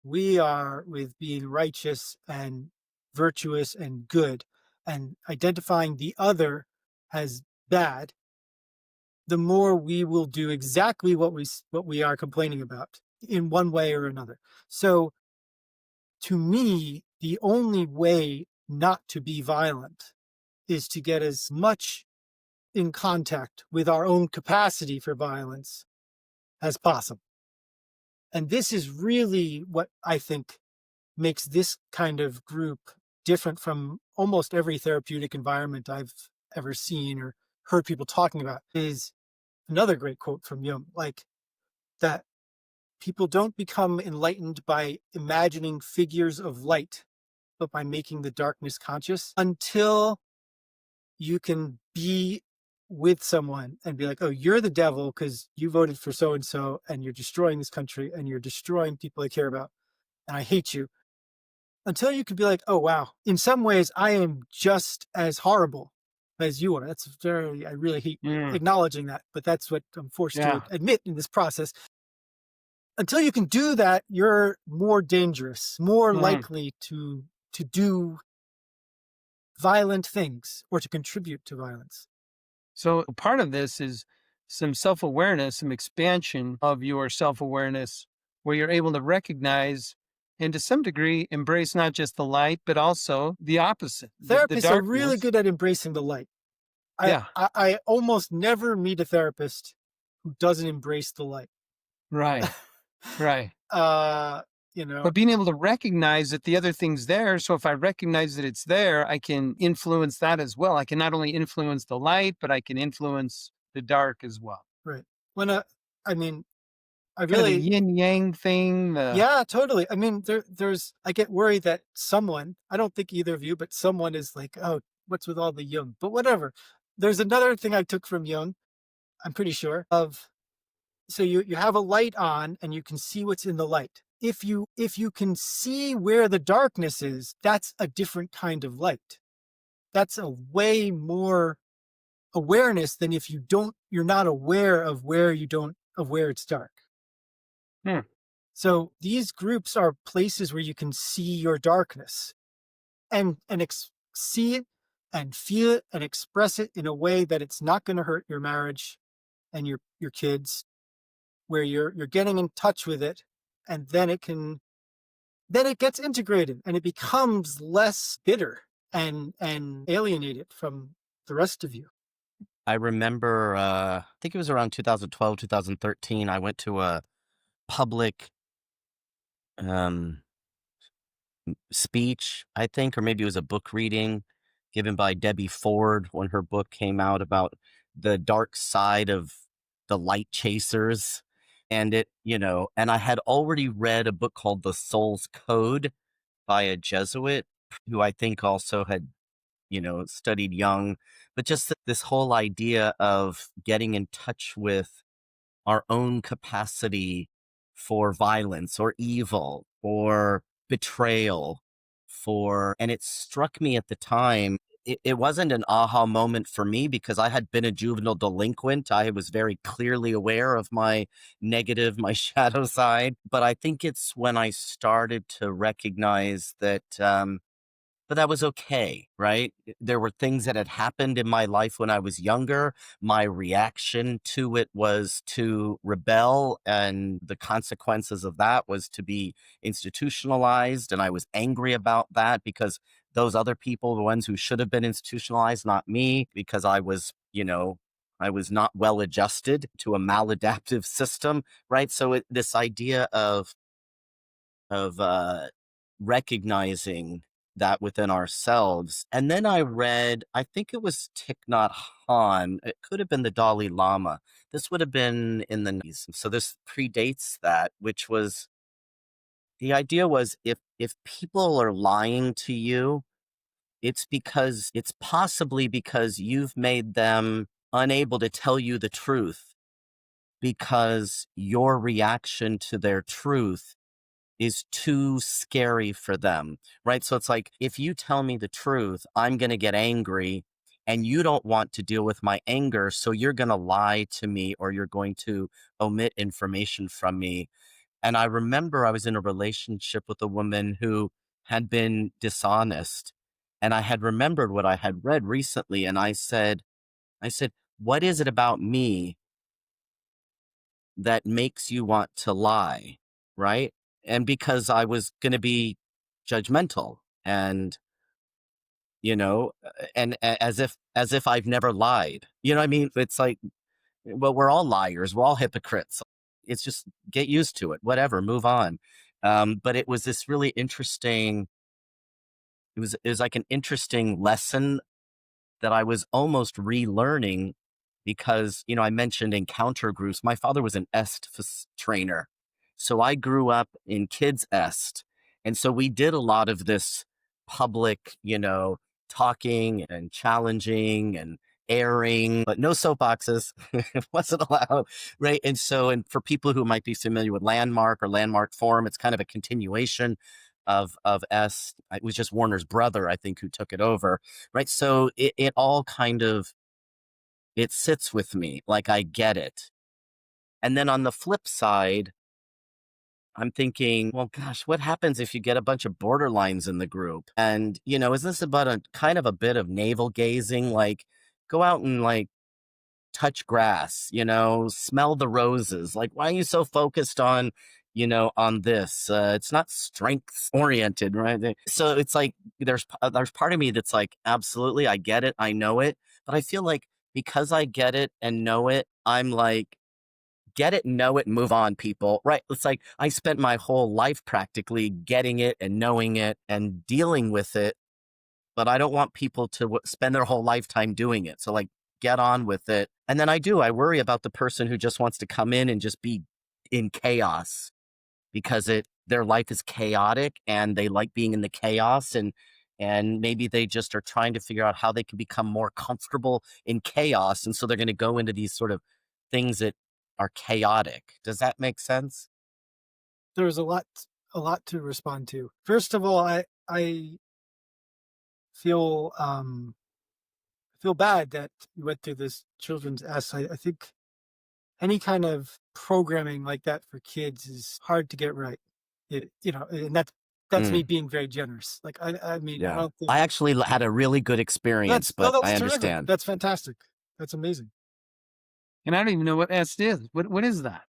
we are with being righteous and virtuous and good, and identifying the other as bad, the more we will do exactly what we are complaining about in one way or another. So to me, the only way not to be violent is to get as much in contact with our own capacity for violence as possible. And this is really what I think makes this kind of group different from almost every therapeutic environment I've ever seen or heard people talking about. Is another great quote from Jung, like that people don't become enlightened by imagining figures of light, but by making the darkness conscious, until you can be with someone and be like, oh, you're the devil because you voted for so-and-so and you're destroying this country and you're destroying people I care about and I hate you. Until you can be like, oh, wow, in some ways I am just as horrible as you are. I really hate acknowledging that, but that's what I'm forced to admit in this process. Until you can do that, you're more dangerous, more likely to do violent things or to contribute to violence. So part of this is some self-awareness, some expansion of your self-awareness, where you're able to recognize and to some degree embrace not just the light, but also the opposite. Therapists are really good at embracing the light. I almost never meet a therapist who doesn't embrace the light. Right. Right. You know, But being able to recognize that the other thing's there. So if I recognize that it's there, I can influence that as well. I can not only influence the light, but I can influence the dark as well. right. When I mean, I Kind of the really, yin yang thing. yeah, totally. I mean, I get worried that someone, I don't think either of you, but someone is like, oh, what's with all the Jung? But whatever. There's another thing I took from Jung, I'm pretty sure, so you have a light on and you can see what's in the light. If you can see where the darkness is, that's a different kind of light. That's a way more awareness than if you're not aware of where it's dark. Hmm. So these groups are places where you can see your darkness and see it and feel it and express it in a way that it's not going to hurt your marriage and your kids, where you're getting in touch with it, and then it gets integrated and it becomes less bitter and alienated from the rest of you. I remember, I think it was around 2012, 2013, I went to a public um, speech, I think, or maybe it was a book reading given by Debbie Ford when her book came out about the dark side of the light chasers. And and I had already read a book called The Soul's Code by a Jesuit who I think also had, studied Jung, but just this whole idea of getting in touch with our own capacity for violence or evil or betrayal and it struck me at the time. It wasn't an aha moment for me because I had been a juvenile delinquent. I was very clearly aware of my negative, my shadow side. But I think it's when I started to recognize that but that was okay, right? There were things that had happened in my life when I was younger. My reaction to it was to rebel, and the consequences of that was to be institutionalized. And I was angry about that because those other people, the ones who should have been institutionalized, not me, because I was, I was not well adjusted to a maladaptive system, right? So this idea of recognizing that within ourselves. And then I read, I think it was Thich Nhat Hanh. It could have been the Dalai Lama. This would have been in the 90s. So this predates that, which was the idea was if people are lying to you, it's possibly because you've made them unable to tell you the truth because your reaction to their truth is too scary for them, right? So it's like, if you tell me the truth, I'm going to get angry and you don't want to deal with my anger. So you're going to lie to me or you're going to omit information from me. And I remember I was in a relationship with a woman who had been dishonest. And I had remembered what I had read recently. And I said, what is it about me that makes you want to lie? Right. And because I was going to be judgmental and, as if I've never lied, what I mean? It's like, well, we're all liars. We're all hypocrites. It's just get used to it, whatever, move on. But it was this really interesting, it was like an interesting lesson that I was almost relearning because, I mentioned encounter groups. My father was an trainer. So I grew up in kids est. And so we did a lot of this public, talking and challenging and airing, but no soapboxes. It wasn't allowed. Right. And for people who might be familiar with Landmark or Landmark Forum, it's kind of a continuation of est. It was just Warner's brother, I think, who took it over. Right. So it all kind of, it sits with me, like I get it. And then on the flip side, I'm thinking, well, gosh, what happens if you get a bunch of borderlines in the group? And, is this about a kind of a bit of navel gazing? Like, go out and like touch grass, smell the roses. Like, why are you so focused on, on this? It's not strength oriented, right? So it's like, there's part of me that's like, absolutely, I get it. I know it. But I feel like because I get it and know it, I'm like get it, know it, move on, people. Right? It's like I spent my whole life practically getting it and knowing it and dealing with it, but I don't want people to spend their whole lifetime doing it. So like, get on with it. And then I worry about the person who just wants to come in and just be in chaos because their life is chaotic and they like being in the chaos, and maybe they just are trying to figure out how they can become more comfortable in chaos. And so they're going to go into these sort of things that are chaotic. Does that make sense? There's a lot to respond to. First of all, I feel bad that you went through this children's essay. I think any kind of programming like that for kids is hard to get right. And that's me being very generous. Like I mean, I Yeah. don't think I actually had a really good experience, but that's I terrific. understand. That's fantastic. That's amazing. And I don't even know what S is. What is that?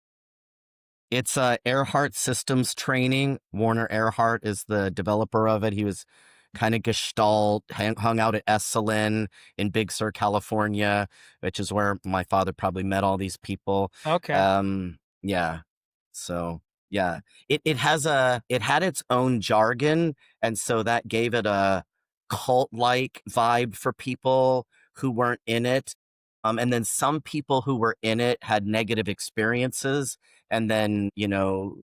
It's Earhart Systems Training. Warner Earhart is the developer of it. He was kind of Gestalt, hung out at Esalen in Big Sur, California, which is where my father probably met all these people. Okay. Yeah. So yeah, it had its own jargon, and so that gave it a cult-like vibe for people who weren't in it. And then some people who were in it had negative experiences and then,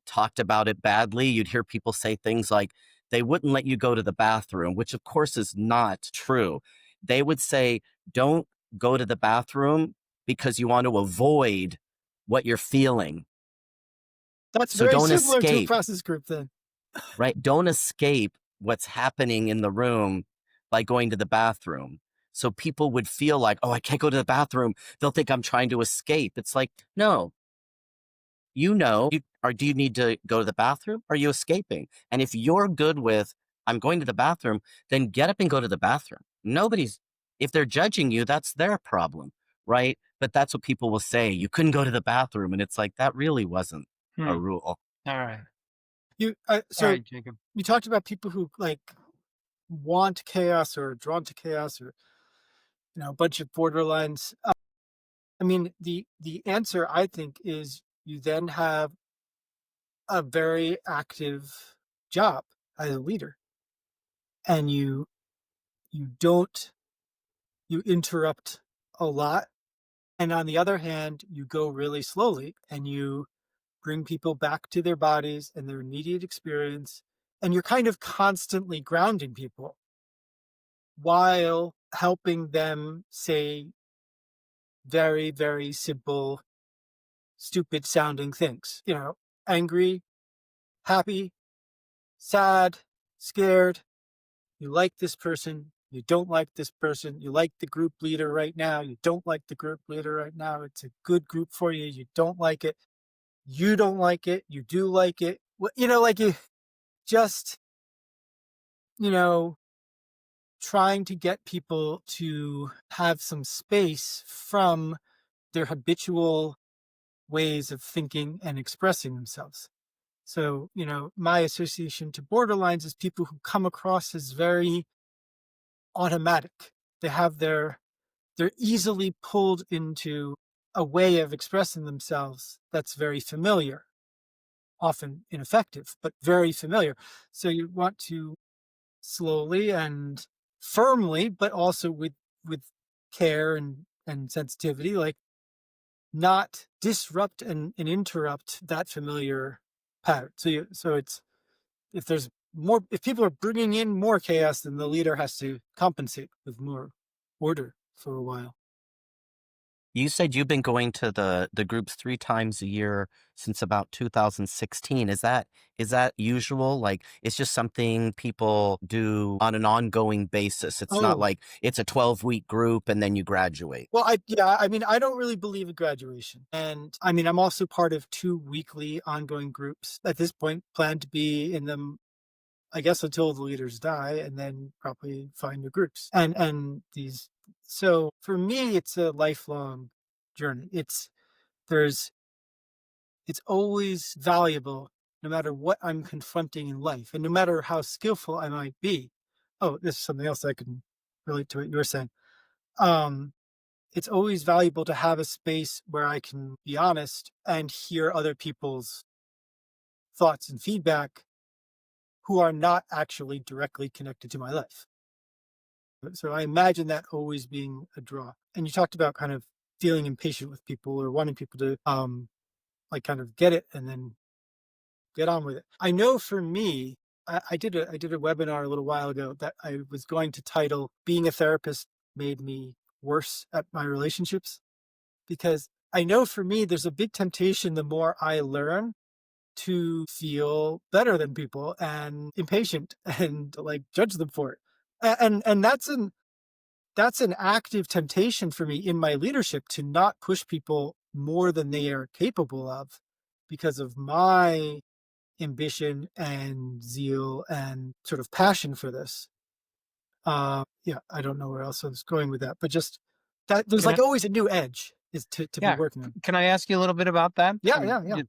talked about it badly. You'd hear people say things like, they wouldn't let you go to the bathroom, which of course is not true. They would say, don't go to the bathroom because you want to avoid what you're feeling. That's So very don't similar to a escape, process group then. right? Don't escape what's happening in the room by going to the bathroom. So people would feel like, oh, I can't go to the bathroom. They'll think I'm trying to escape. It's like, no, do you need to go to the bathroom? Are you escaping? And if you're good with, I'm going to the bathroom, then get up and go to the bathroom. If they're judging you, that's their problem, right? But that's what people will say. You couldn't go to the bathroom. And it's like, that really wasn't a rule. All right. So All right, Jacob. you talked about people who like want chaos or are drawn to chaos or a bunch of borderlines. I mean, the answer I think is you then have a very active job as a leader, and you interrupt a lot, and on the other hand, you go really slowly and you bring people back to their bodies and their immediate experience, and you're kind of constantly grounding people while helping them say very, very simple, stupid sounding things, angry, happy, sad, scared. You like this person, you don't like this person, you like the group leader right now, you don't like the group leader right now, it's a good group for you, you don't like it, you don't like it, you do like it. Like you just, trying to get people to have some space from their habitual ways of thinking and expressing themselves. So, my association to borderlines is people who come across as very automatic. They're easily pulled into a way of expressing themselves that's very familiar, often ineffective, but very familiar. So you want to slowly and firmly, but also with care and sensitivity, like not disrupt and interrupt that familiar pattern. So it's if people are bringing in more chaos, then the leader has to compensate with more order for a while. You said you've been going to the groups 3 times a year since about 2016. Is that usual? Like, it's just something people do on an ongoing basis. It's not like it's a 12-week group and then you graduate. Well, I don't really believe in graduation. And I mean, I'm also part of 2 weekly ongoing groups at this point, plan to be in them, I guess, until the leaders die, and then probably find new groups. So for me, it's a lifelong journey. It's always valuable, no matter what I'm confronting in life, and no matter how skillful I might be. Oh, this is something else I can relate to what you were saying. it's always valuable to have a space where I can be honest and hear other people's thoughts and feedback who are not actually directly connected to my life. So I imagine that always being a draw. And you talked about kind of feeling impatient with people or wanting people to like kind of get it and then get on with it. I know for me, I did a webinar a little while ago that I was going to title "Being a Therapist Made Me Worse at My Relationships," because I know for me there's a big temptation the more I learn to feel better than people and impatient and like judge them for it. And that's an active temptation for me in my leadership to not push people more than they are capable of because of my ambition and zeal and sort of passion for this. Yeah, I don't know where else I was going with that, but just that there's Can like I, always a new edge is to be yeah, working on. can I ask you a little bit about that? Yeah, yeah, yeah.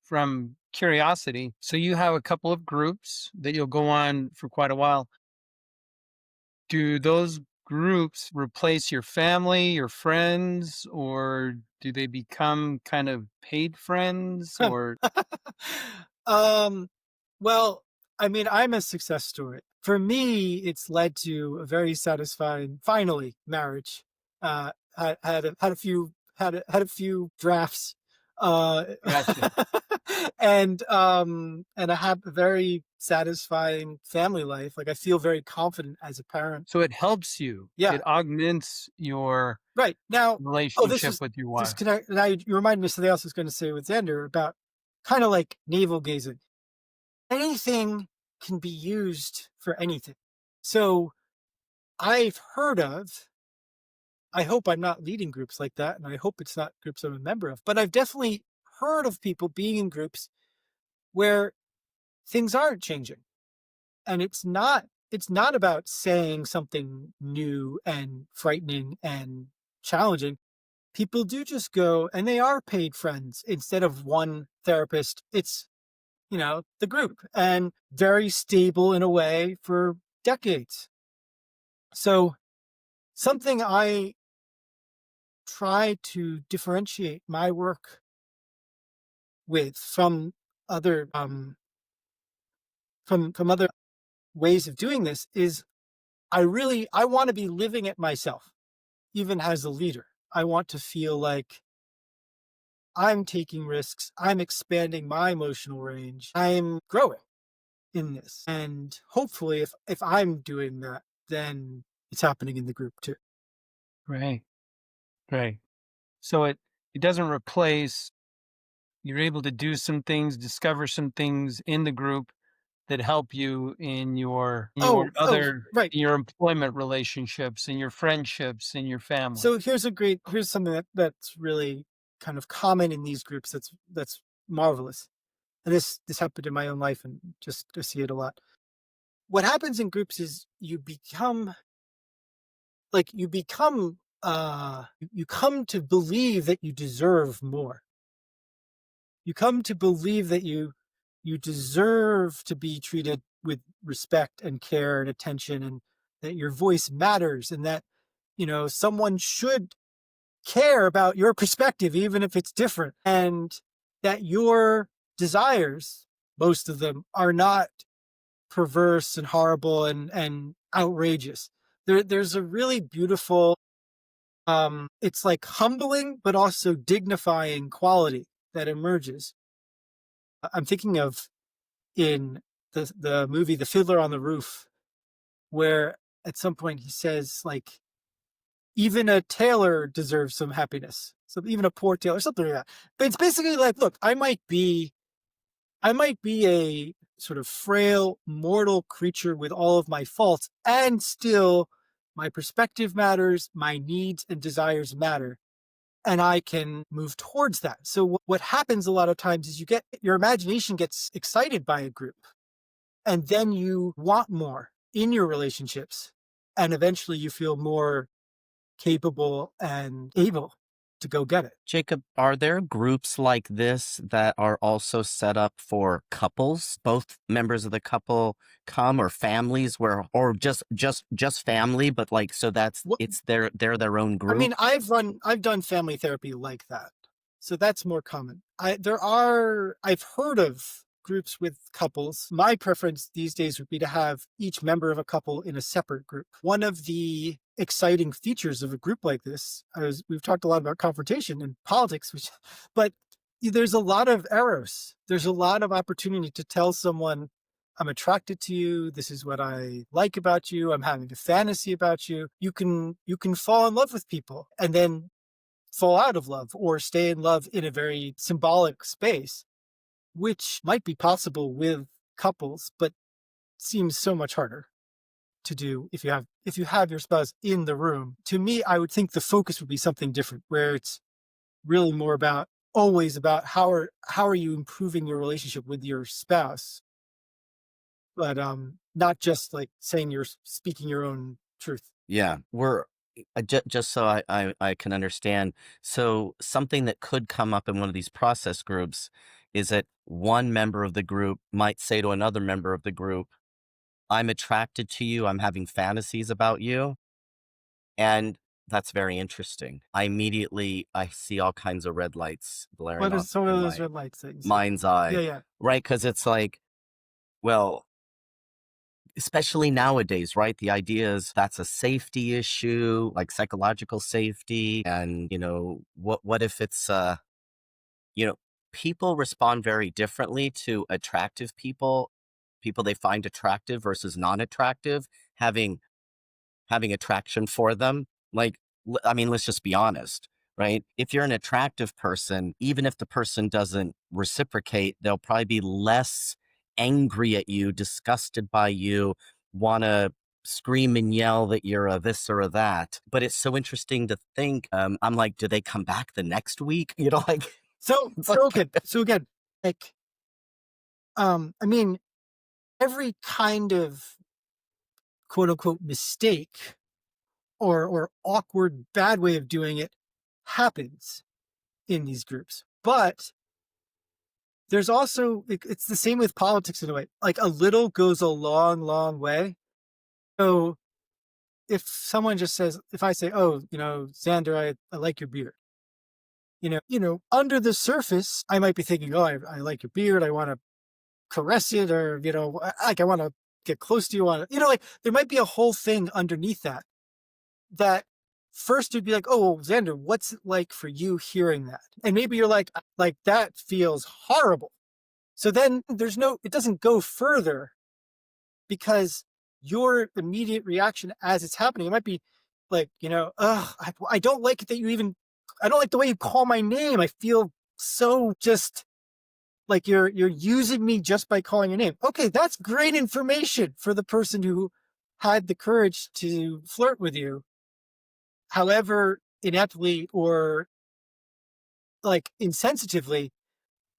From curiosity. So you have a couple of groups that you'll go on for quite a while. Do those groups replace your family, your friends, or do they become kind of paid friends or um, well, I mean, I'm a success story. For me, it's led to a very satisfying, finally, marriage. Had a few drafts, uh, gotcha. and I have a very satisfying family life. Like I feel very confident as a parent. So it helps you. Yeah, It augments your right now. Oh, relationship with your this wife. connect. Now you remind me of something else I was going to say with Zander about kind of like navel gazing. Anything can be used for anything. So I've heard of, I hope I'm not leading groups like that, and I hope it's not groups I'm a member of, but I've definitely heard of people being in groups where things aren't changing. And it's not about saying something new and frightening and challenging. People do just go and they are paid friends instead of one therapist. It's the group and very stable in a way for decades. So something I try to differentiate my work with from other from other ways of doing this is I want to be living it myself, even as a leader. I want to feel like I'm taking risks, I'm expanding my emotional range, I'm growing in this. And hopefully if I'm doing that, then it's happening in the group too. Right. Right. So it doesn't replace, you're able to do some things, discover some things in the group that help you in your Oh, other right. in your employment relationships, in your friendships, in your family. So here's something that's really kind of common in these groups that's marvelous. And this happened in my own life and just to see it a lot. What happens in groups is you come to believe that you deserve more. You come to believe that you deserve to be treated with respect and care and attention, and that your voice matters, and that someone should care about your perspective even if it's different, and that your desires, most of them, are not perverse and horrible and outrageous. There's a really beautiful it's like humbling but also dignifying quality that emerges. I'm thinking of in the movie The Fiddler on the Roof, where at some point he says, like, even a tailor deserves some happiness. So even a poor tailor, something like that. But it's basically like, look, I might be a sort of frail, mortal creature with all of my faults, and still my perspective matters, my needs and desires matter, and I can move towards that. So what happens a lot of times is your imagination gets excited by a group, and then you want more in your relationships, and eventually you feel more capable and able to go get it. Jacob, are there groups like this that are also set up for couples? Both members of the couple come, or families where, or just family, but like, so What, it's they're their own I group? mean, I've done family therapy like that. So that's more common. I've heard of groups with couples. My preference these days would be to have each member of a couple in a separate group. One of the exciting features of a group like this, we've talked a lot about confrontation and politics, but there's a lot of errors. There's a lot of opportunity to tell someone, I'm attracted to you. This is what I like about you. I'm having a fantasy about you. You can fall in love with people and then fall out of love or stay in love in a very symbolic space, which might be possible with couples, but seems so much harder to do if you have your spouse in the room. To me, I would think the focus would be something different, where it's really more about always about how are you improving your relationship with your spouse, but not just like saying you're speaking your own truth. Yeah, we're just so I can understand. So something that could come up in one of these process groups is that one member of the group might say to another member of the group, I'm attracted to you. I'm having fantasies about you. And that's very interesting. I see all kinds of red lights blaring What are off some of in those my red lights that you see? mind's eye, Yeah. right? Because it's like, well, especially nowadays, right? The idea is that's a safety issue, like psychological safety. And, what if it's, you know, people respond very differently to attractive people they find attractive versus non-attractive, having attraction for them. Like, I mean, let's just be honest, right? If you're an attractive person, even if the person doesn't reciprocate, they'll probably be less angry at you, disgusted by you, want to scream and yell that you're a this or a that. But it's so interesting to think, I'm like, do they come back the next week? Like, So it's like, again, like, I mean, every kind of quote unquote mistake or awkward bad way of doing it happens in these groups, but there's also it's the same with politics in a way. Like a little goes a long way. So if someone just says, if I say, oh, Zander, I like your beard, under the surface I might be thinking, oh, I like your beard, I want to caress it, or like I want to get close to you, like there might be a whole thing underneath that first you'd be like, oh, Zander, what's it like for you hearing that? And maybe you're like that feels horrible. So then it doesn't go further, because your immediate reaction as it's happening, it might be like, I don't like it that I don't like the way you call my name. I feel so just like you're using me just by calling your name. Okay, that's great information for the person who had the courage to flirt with you, however ineptly or like insensitively.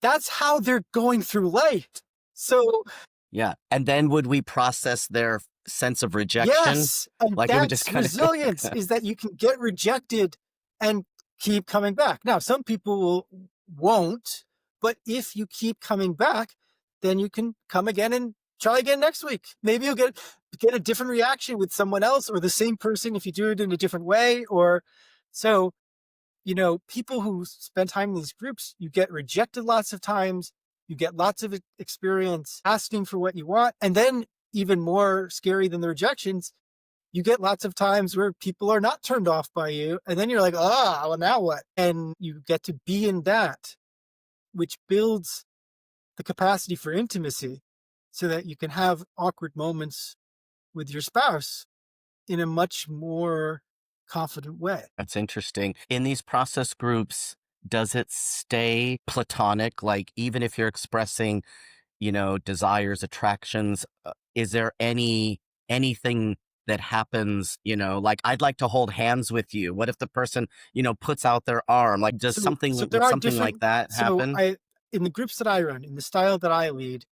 That's how they're going through life. So yeah. And then would we process their sense of rejection? yes, and Like, it would just that's kind resilience, is that you can get rejected and keep coming back. Now, some people won't, but if you keep coming back, then you can come again and try again next week. Maybe you'll get a different reaction with someone else, or the same person if you do it in a different way. Or so, people who spend time in these groups, you get rejected lots of times, you get lots of experience asking for what you want, and then even more scary than the rejections, you get lots of times where people are not turned off by you, and then you're like, well, now what? And you get to be in that, which builds the capacity for intimacy, so that you can have awkward moments with your spouse in a much more confident way. That's interesting. In these process groups, does it stay platonic? Like, even if you're expressing, desires, attractions, is there anything that happens, like, I'd like to hold hands with you. What if the person, puts out their arm? Like, does something like that happen? In the groups that I run, in the style that I lead,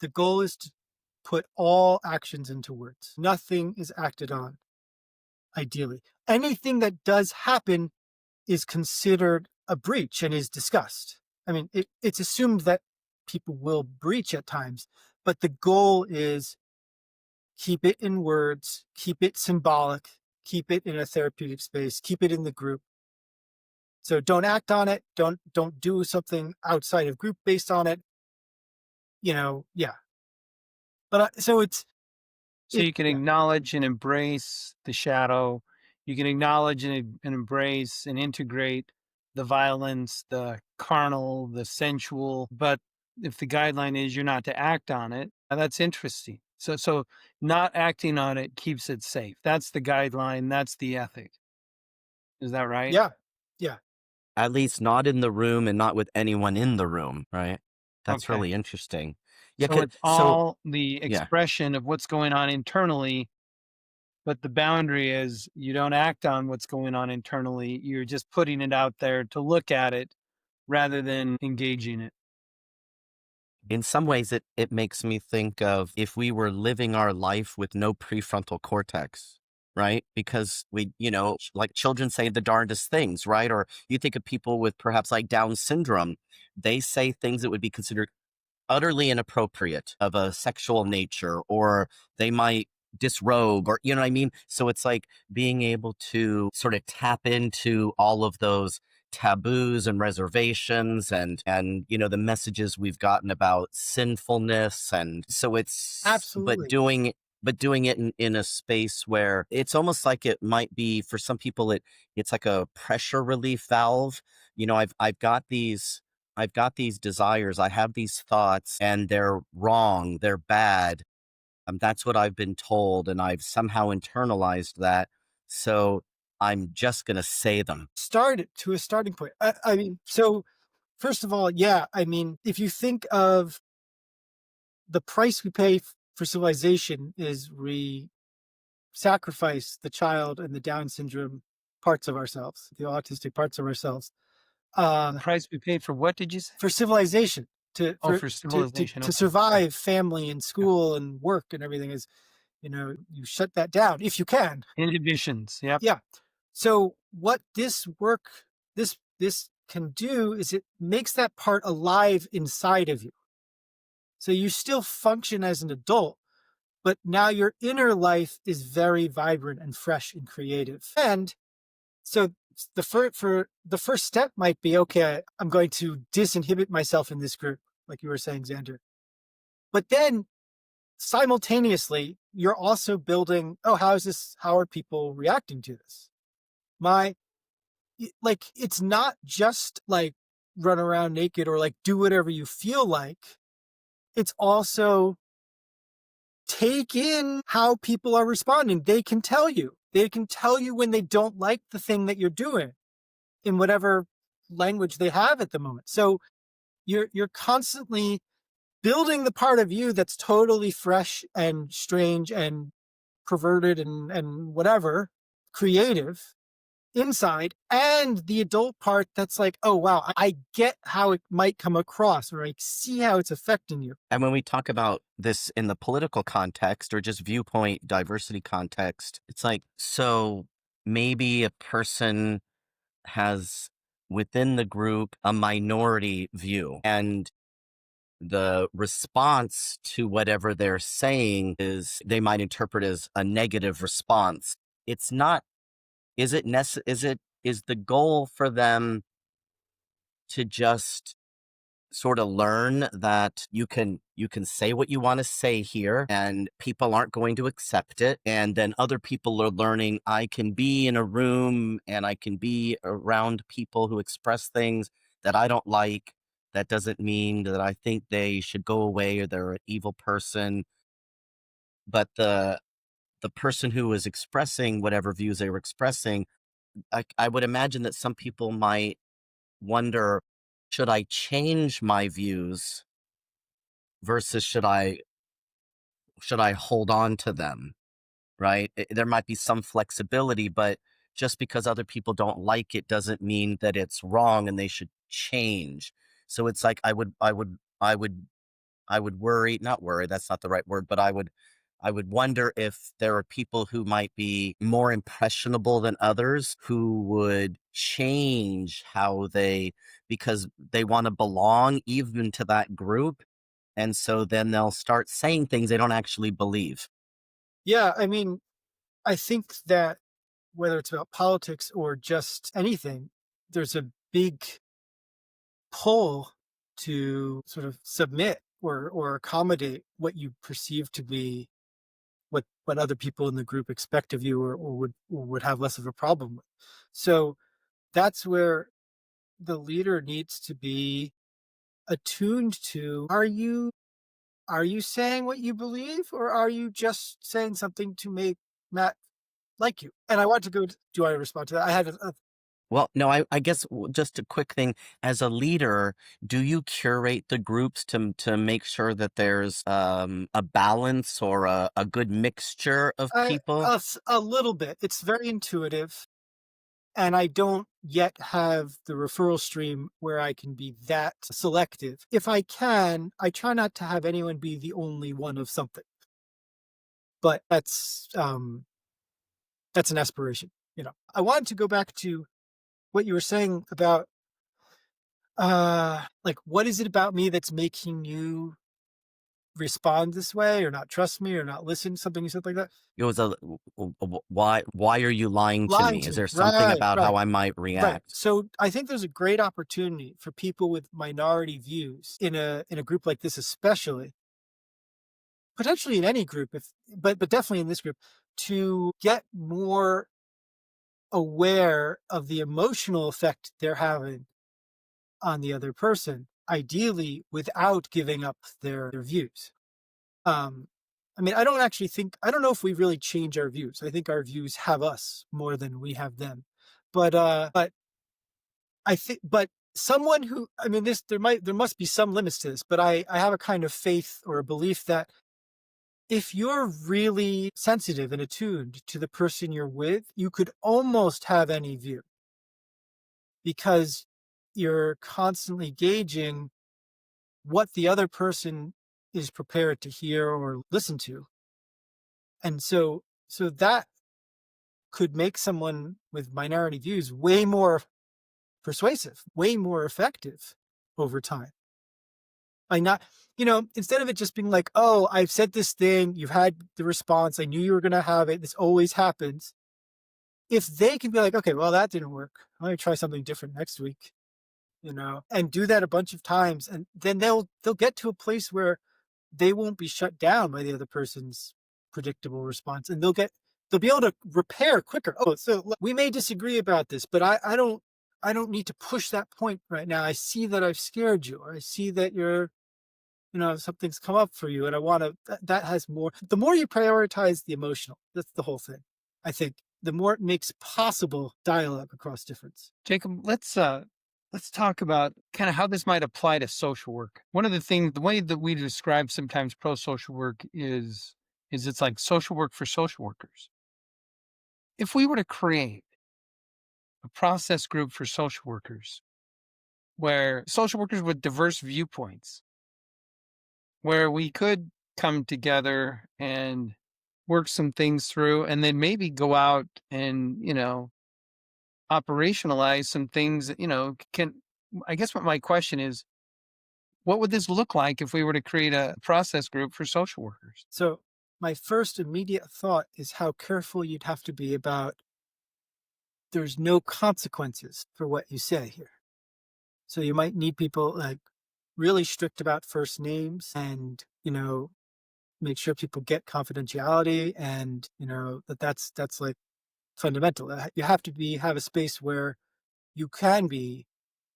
the goal is to put all actions into words. Nothing is acted on, ideally. Anything that does happen is considered a breach and is discussed. I mean, it's assumed that people will breach at times, but the goal is keep it in words, keep it symbolic, keep it in a therapeutic space, keep it in the group. So don't act on it. Don't do something outside of group based on it. Yeah. But so So you can acknowledge and embrace the shadow. You can acknowledge and embrace and integrate the violence, the carnal, the sensual. But if the guideline is you're not to act on it, that's interesting. So not acting on it keeps it safe. That's the guideline. That's the ethic. Is that right? Yeah. At least not in the room and not with anyone in the room, right? That's Okay. really interesting. So it's So all the yeah. expression of what's going on internally, but the boundary is you don't act on what's going on internally. You're just putting it out there to look at it rather than engaging it. In some ways, it makes me think of if we were living our life with no prefrontal cortex, right? Because like children say the darndest things, right? Or you think of people with perhaps like Down syndrome, they say things that would be considered utterly inappropriate of a sexual nature, or they might disrobe, or you know what I mean? So it's like being able to sort of tap into all of those taboos and reservations and the messages we've gotten about sinfulness. And so it's Absolutely. but doing it in a space where it's almost like it might be for some people it's like a pressure relief valve. I've got these desires, I have these thoughts, and they're wrong, they're bad. That's what I've been told, and I've somehow internalized that. So I'm just going to say them. Start it to a starting point. I mean, so first of all, yeah, I mean, if you think of the price we pay for civilization is we sacrifice the child and the Down syndrome parts of ourselves, the autistic parts of ourselves. The price we paid for what did you say? For civilization, for civilization. to survive family and school and work and everything is, you shut that down if you can. Inhibitions. Yep. Yeah. So what this can do is it makes that part alive inside of you. So you still function as an adult, but now your inner life is very vibrant and fresh and creative. And so the first step might be, okay, I'm going to disinhibit myself in this group, like you were saying, Zander. But then simultaneously, you're also building, how are people reacting to this? It's not just like run around naked or like do whatever you feel like. It's also take in how people are responding. They can tell you when they don't like the thing that you're doing in whatever language they have at the moment. So you're constantly building the part of you that's totally fresh and strange and perverted and whatever, creative inside, and the adult part that's like, oh wow, I get how it might come across, or I see how it's affecting you. And when we talk about this in the political context or just viewpoint diversity context, it's like, so maybe a person has within the group a minority view, and the response to whatever they're saying is they might interpret as a negative response. It's not, is the goal for them to just sort of learn that you can say what you want to say here and people aren't going to accept it, and then other people are learning I can be in a room and I can be around people who express things that I don't like. That doesn't mean that I think they should go away or they're an evil person, but the person who is expressing whatever views they were expressing, I would imagine that some people might wonder, should I change my views versus should I hold on to them, right? There might be some flexibility, but just because other people don't like it doesn't mean that it's wrong and they should change. So it's like I would worry, not worry, that's not the right word, but I would I would wonder if there are people who might be more impressionable than others who would change how because they want to belong even to that group. And so then they'll start saying things they don't actually believe. Yeah, I mean, I think that whether it's about politics or just anything, there's a big pull to sort of submit or accommodate what you perceive to be what other people in the group expect of you or would have less of a problem with. So that's where the leader needs to be attuned to, are you saying what you believe, or are you just saying something to make Matt like you? And I want to go, do I respond to that? I had Well, no, I guess just a quick thing. As a leader, do you curate the groups to make sure that there's a balance or a good mixture of people? a little bit. It's very intuitive. And I don't yet have the referral stream where I can be that selective. If I can, I try not to have anyone be the only one of something. But that's an aspiration. I wanted to go back to what you were saying about like, what is it about me that's making you respond this way or not trust me or not listen, something you said like that? It was why are you lying to Lying me? to Is me. there something Right, about right. how I might Right. react? So I think there's a great opportunity for people with minority views in a group like this, especially, potentially in any group, but definitely in this group, to get more aware of the emotional effect they're having on the other person, ideally without giving up their views. I mean, I don't know if we really change our views. I think our views have us more than we have them. But but someone who, I mean, there must be some limits to this, but I have a kind of faith or a belief that if you're really sensitive and attuned to the person you're with, you could almost have any view, because you're constantly gauging what the other person is prepared to hear or listen to. And so that could make someone with minority views way more persuasive, way more effective over time. By not, instead of it just being like, oh, I've said this thing, you've had the response, I knew you were going to have it, this always happens. If they can be like, okay, well, that didn't work, I'm going to try something different next week, and do that a bunch of times, and then they'll get to a place where they won't be shut down by the other person's predictable response, and they'll be able to repair quicker. Oh, so we may disagree about this, but I don't need to push that point right now. I see that I've scared you, or I see that you're, something's come up for you, and I want to, that has more, the more you prioritize the emotional, that's the whole thing. I think the more it makes possible dialogue across difference. Jacob, let's talk about kind of how this might apply to social work. One of the way that we describe sometimes pro-social work is it's like social work for social workers. If we were to create a process group for social workers, where social workers with diverse viewpoints, where we could come together and work some things through, and then maybe go out and, operationalize some things that, I guess what my question is, what would this look like if we were to create a process group for social workers? So my first immediate thought is how careful you'd have to be about there's no consequences for what you say here. So you might need people like really strict about first names, and, make sure people get confidentiality, and, that's like fundamental. You have to have a space where you can be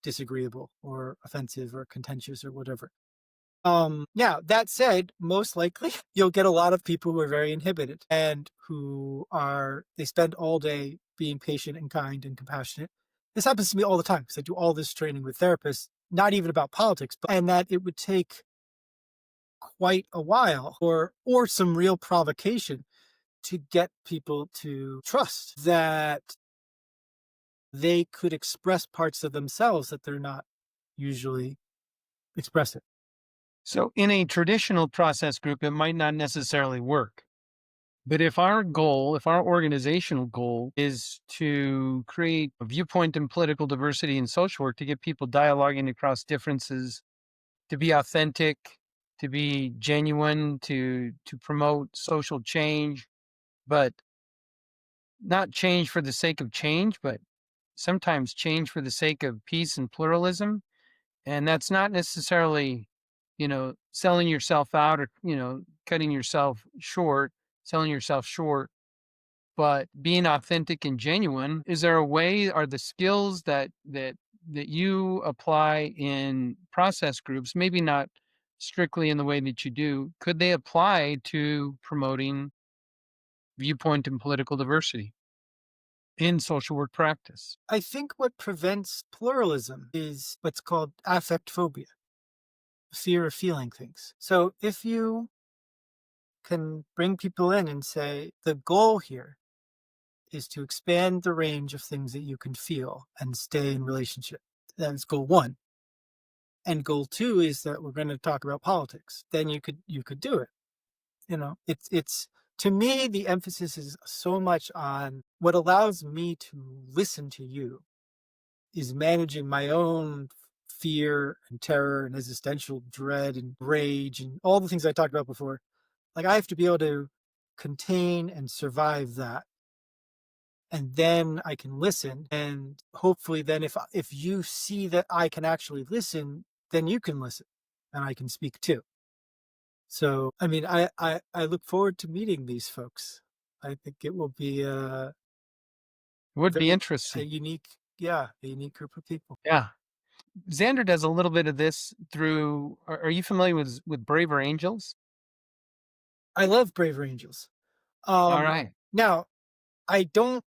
disagreeable or offensive or contentious or whatever. Now, that said, most likely you'll get a lot of people who are very inhibited and they spend all day being patient and kind and compassionate. This happens to me all the time because I do all this training with therapists, not even about politics, and that it would take quite a while or some real provocation to get people to trust that they could express parts of themselves that they're not usually expressing. So in a traditional process group, it might not necessarily work. But if our goal, if our organizational goal is to create a viewpoint in political diversity and social work, to get people dialoguing across differences, to be authentic, to be genuine, to promote social change, but not change for the sake of change, but sometimes change for the sake of peace and pluralism. And that's not necessarily, selling yourself out or, cutting yourself short, selling yourself short, but being authentic and genuine. Is there a way, are the skills that you apply in process groups, maybe not strictly in the way that you do, could they apply to promoting viewpoint and political diversity in social work practice? I think what prevents pluralism is what's called affect phobia, fear of feeling things. So if you can bring people in and say, the goal here is to expand the range of things that you can feel and stay in relationship. That's goal one. And goal two is that we're going to talk about politics. Then you could do it. It's to me, the emphasis is so much on what allows me to listen to you is managing my own fear and terror and existential dread and rage and all the things I talked about before. Like, I have to be able to contain and survive that. And then I can listen. And hopefully then if you see that I can actually listen, then you can listen and I can speak too. So, I mean, I look forward to meeting these folks. I think it will be It would be a interesting. unique group of people. Yeah. Xander does a little bit of this through, are you familiar with Braver Angels? I love Brave Angels. All right. Now, I don't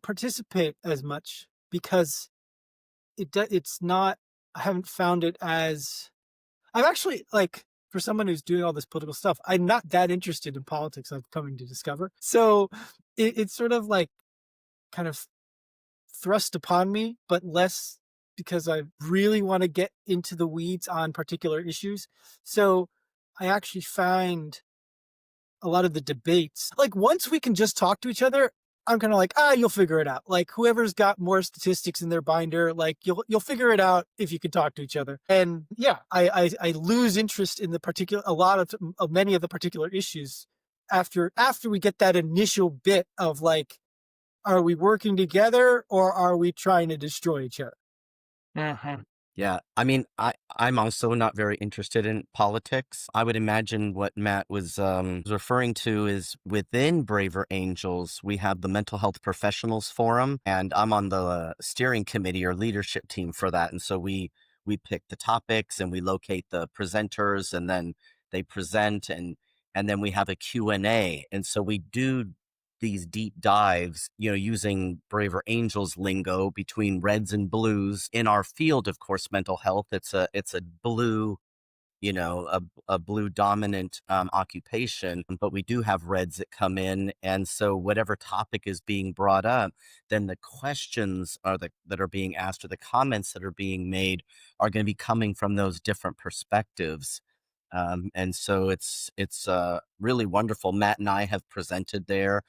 participate as much because it's not, I haven't found it as, I'm actually, like, for someone who's doing all this political stuff, I'm not that interested in politics, I'm coming to discover. So it's sort of like kind of thrust upon me, but less because I really want to get into the weeds on particular issues. So I actually find a lot of the debates, like, once we can just talk to each other, I'm kind of like, you'll figure it out. Like, whoever's got more statistics in their binder, like, you'll figure it out if you can talk to each other. And yeah, I lose interest in many of the particular issues after we get that initial bit of, like, are we working together or are we trying to destroy each other? Uh-huh. Yeah, I mean, I'm also not very interested in politics. I would imagine what Matt was referring to is within Braver Angels, we have the Mental Health Professionals Forum, and I'm on the steering committee or leadership team for that. And so we pick the topics and we locate the presenters, and then they present, and then we have a Q&A. And so we do these deep dives, using Braver Angels lingo between reds and blues. In our field, of course, mental health, it's a blue, a blue dominant occupation, but we do have reds that come in. And so whatever topic is being brought up, then the questions that are being asked or the comments that are being made are going to be coming from those different perspectives. And so it's really wonderful. Matt and I have presented there.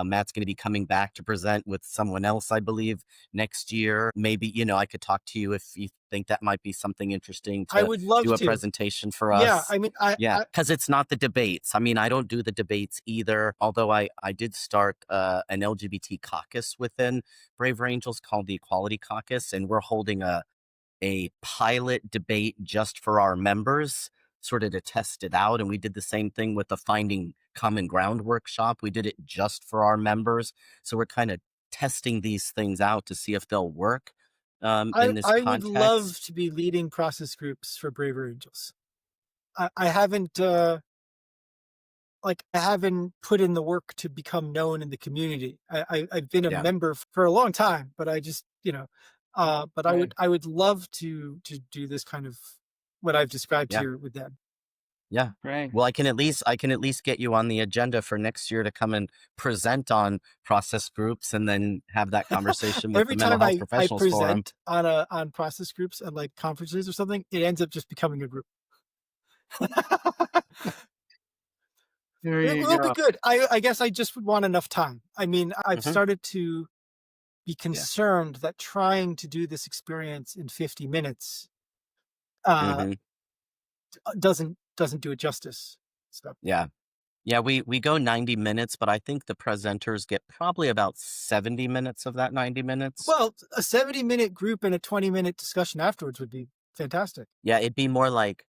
Matt's going to be coming back to present with someone else, I believe, next year. Maybe, I could talk to you if you think that might be something interesting I to would love do a to. presentation for Yeah, us. I mean, Because it's not the debates. I mean, I don't do the debates either, although I did start an LGBT caucus within Braver Angels called the Equality Caucus, and we're holding a pilot debate just for our members, sort of to test it out. And we did the same thing with the Finding Common Ground workshop. We did it just for our members. So we're kind of testing these things out to see if they'll work in this I would love context. to be leading process groups for Braver Angels. I haven't I haven't put in the work to become known in the community. I've been a Yeah. member for a long time, but I just, but Right. I would love to do this kind of what I've described Yeah. here with them. Yeah. Right. Well, I can at least get you on the agenda for next year to come and present on process groups, and then have that conversation with Every the Mental time Health I Professionals Forum. present on process groups and, like, conferences or something, it ends up just becoming a group. There It you will be go. good. I guess I just would want enough time. I mean, I've Hmm. started to be Yeah. concerned that trying to do this experience in 50 minutes uh, Hmm. doesn't do it justice. So, Yeah. Yeah, we go 90 minutes, but I think the presenters get probably about 70 minutes of that 90 minutes. well, a 70-minute group and a 20-minute discussion afterwards would be fantastic. Yeah, it'd be more like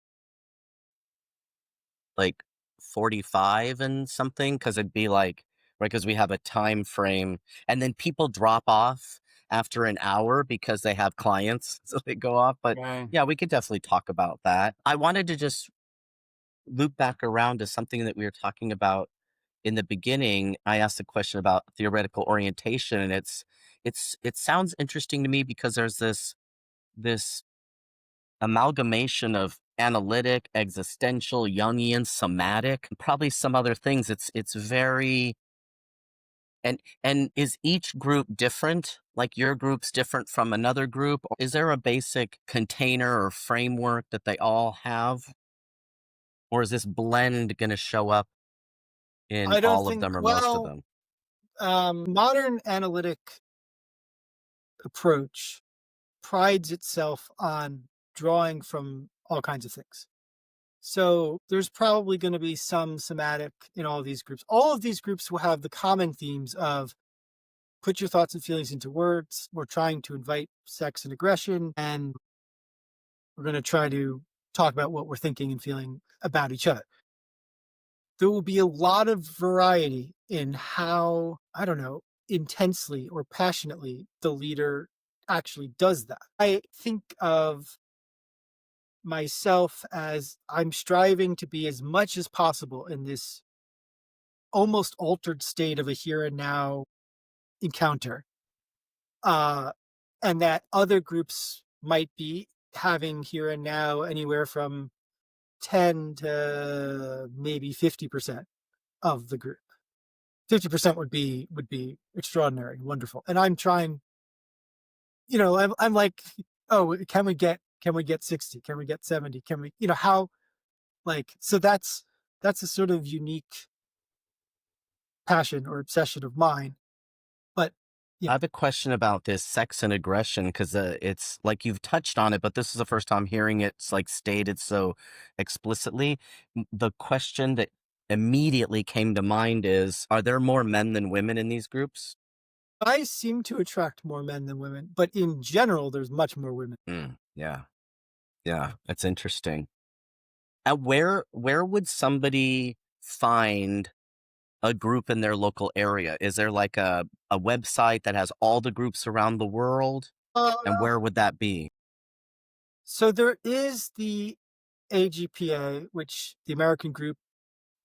45 and something, because it'd be like, right, because we have a time frame, and then people drop off after an hour because they have clients, so they go off. But Right. yeah, we could definitely talk about that. I wanted to just loop back around to something that we were talking about in the beginning. I asked a question about theoretical orientation, and it sounds interesting to me because there's this amalgamation of analytic, existential, Jungian, somatic, and probably some other things. It's very, and is each group different? Like your group's different from another group? Or is there a basic container or framework that they all have? Or is this blend going to show up in I don't all of think, them or most of well, them? modern analytic approach prides itself on drawing from all kinds of things. So there's probably going to be some somatic in all of these groups. All of these groups will have the common themes of put your thoughts and feelings into words. We're trying to invite sex and aggression, and we're going to try to talk about what we're thinking and feeling about each other. There will be a lot of variety in how, I don't know, intensely or passionately the leader actually does that. I think of myself as I'm striving to be as much as possible in this almost altered state of a here and now encounter. Uh, and that other groups might be having here and now anywhere from 10 to maybe 50% of the group. 50% would be extraordinary, wonderful. And I'm trying, I'm like, oh, can we get 60? Can we get 70? Can we, how, like, so that's a sort of unique passion or obsession of mine. But I yeah, have a question about this sex and aggression, because it's like you've touched on it, but this is the first time hearing it's like stated so explicitly. The question that immediately came to mind is, are there more men than women in these groups? I seem to attract more men than women, but in general, there's much more women. Yeah, yeah, that's interesting. Where would somebody find a group in their local area? Is there like a website that has all the groups around the world? Uh, And where would that be? so there is the AGPA, which the American Group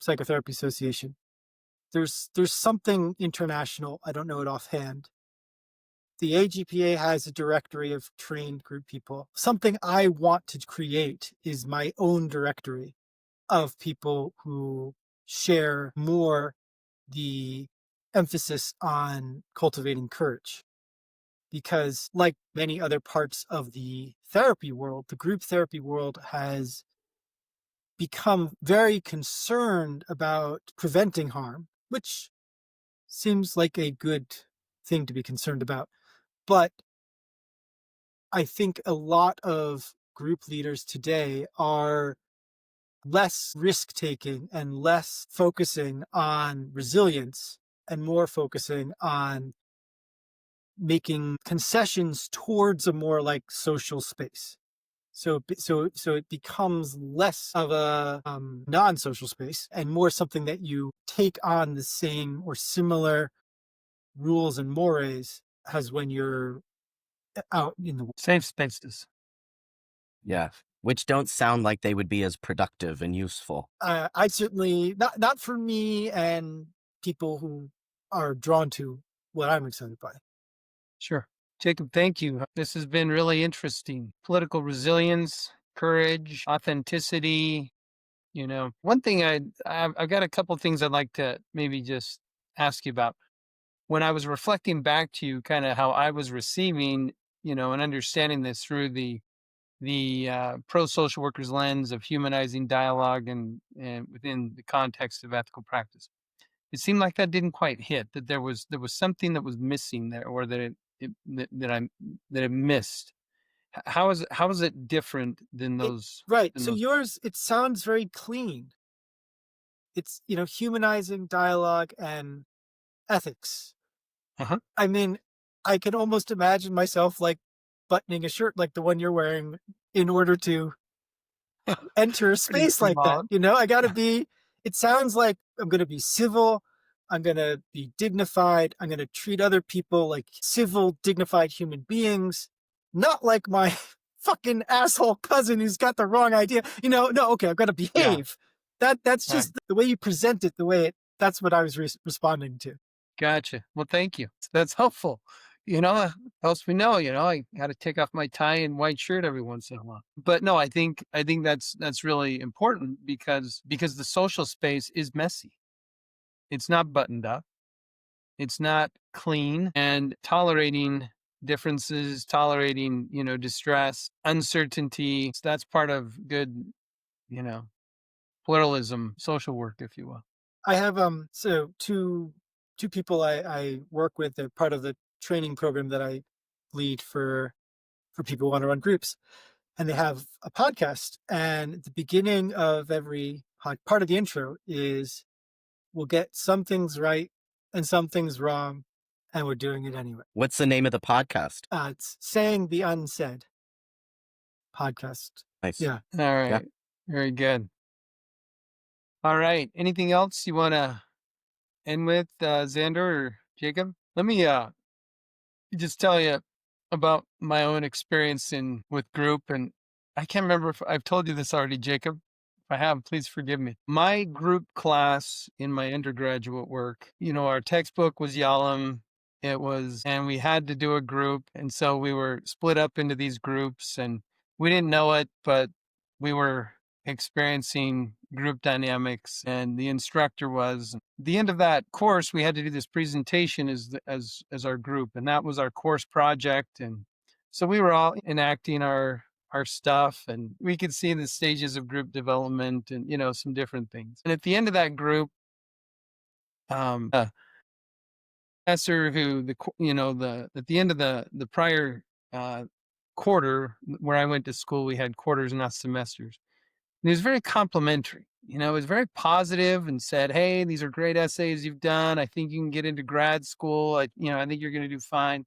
Psychotherapy Association. There's something international. I don't know it offhand. The AGPA has a directory of trained group people. Something I want to create is my own directory of people who share more the emphasis on cultivating courage. Because, like many other parts of the therapy world, the group therapy world has become very concerned about preventing harm, which seems like a good thing to be concerned about. But I think a lot of group leaders today are less risk taking and less focusing on resilience and more focusing on making concessions towards a more like social space. So it becomes less of a non-social space and more something that you take on the same or similar rules and mores as when you're out in the world. Safe spaces. Yeah. Which don't sound like they would be as productive and useful. I certainly not for me and people who are drawn to what I'm excited by. Sure. Jacob, thank you. This has been really interesting. Political resilience, courage, authenticity. One thing I've got a couple of things I'd like to maybe just ask you about. When I was reflecting back to you, kind of how I was receiving, and understanding this through the the pro-social workers lens of humanizing dialogue and within the context of ethical practice. It seemed like that didn't quite hit, that there was something that was missing there, or that it missed. How is it different than those? Right. So yours, it sounds very clean. It's, humanizing dialogue and ethics. Uh-huh. I mean, I can almost imagine myself like buttoning a shirt like the one you're wearing in order to enter a space like that. I got to be, it sounds like I'm going to be civil. I'm going to be dignified. I'm going to treat other people like civil, dignified human beings, not like my fucking asshole cousin who's got the wrong idea. No, okay, I've got to behave. That's just the way you present it, that's what I was responding to. Gotcha. Well, thank you. That's helpful. Helps me know, I got to take off my tie and white shirt every once in a while. But no, I think that's really important because the social space is messy. It's not buttoned up. It's not clean, and tolerating differences, tolerating, distress, uncertainty. That's part of good, pluralism, social work, if you will. I have so two people I work with. They're part of the training program that I lead for people who want to run groups, and they have a podcast. And at the beginning of every part of the intro is, we'll get some things right and some things wrong, and we're doing it anyway. What's the name of the podcast? It's Saying the Unsaid podcast. Nice. Yeah. All right. Yeah. Very good. All right. Anything else you want to end with, Zander or Jacob? Let me just tell you about my own experience with group. And I can't remember if I've told you this already, Jacob. If I have, please forgive me. My group class in my undergraduate work, our textbook was Yalom. And we had to do a group. And so we were split up into these groups, and we didn't know it, but we were experiencing group dynamics. And the instructor was, at the end of that course, we had to do this presentation as our group. And that was our course project. And so we were all enacting our stuff, and we could see the stages of group development and, some different things. And at the end of that group, professor who at the end of the prior quarter where I went to school, we had quarters, not semesters. And he was very complimentary. It was very positive and said, "Hey, these are great essays you've done. I think you can get into grad school. I think you're going to do fine."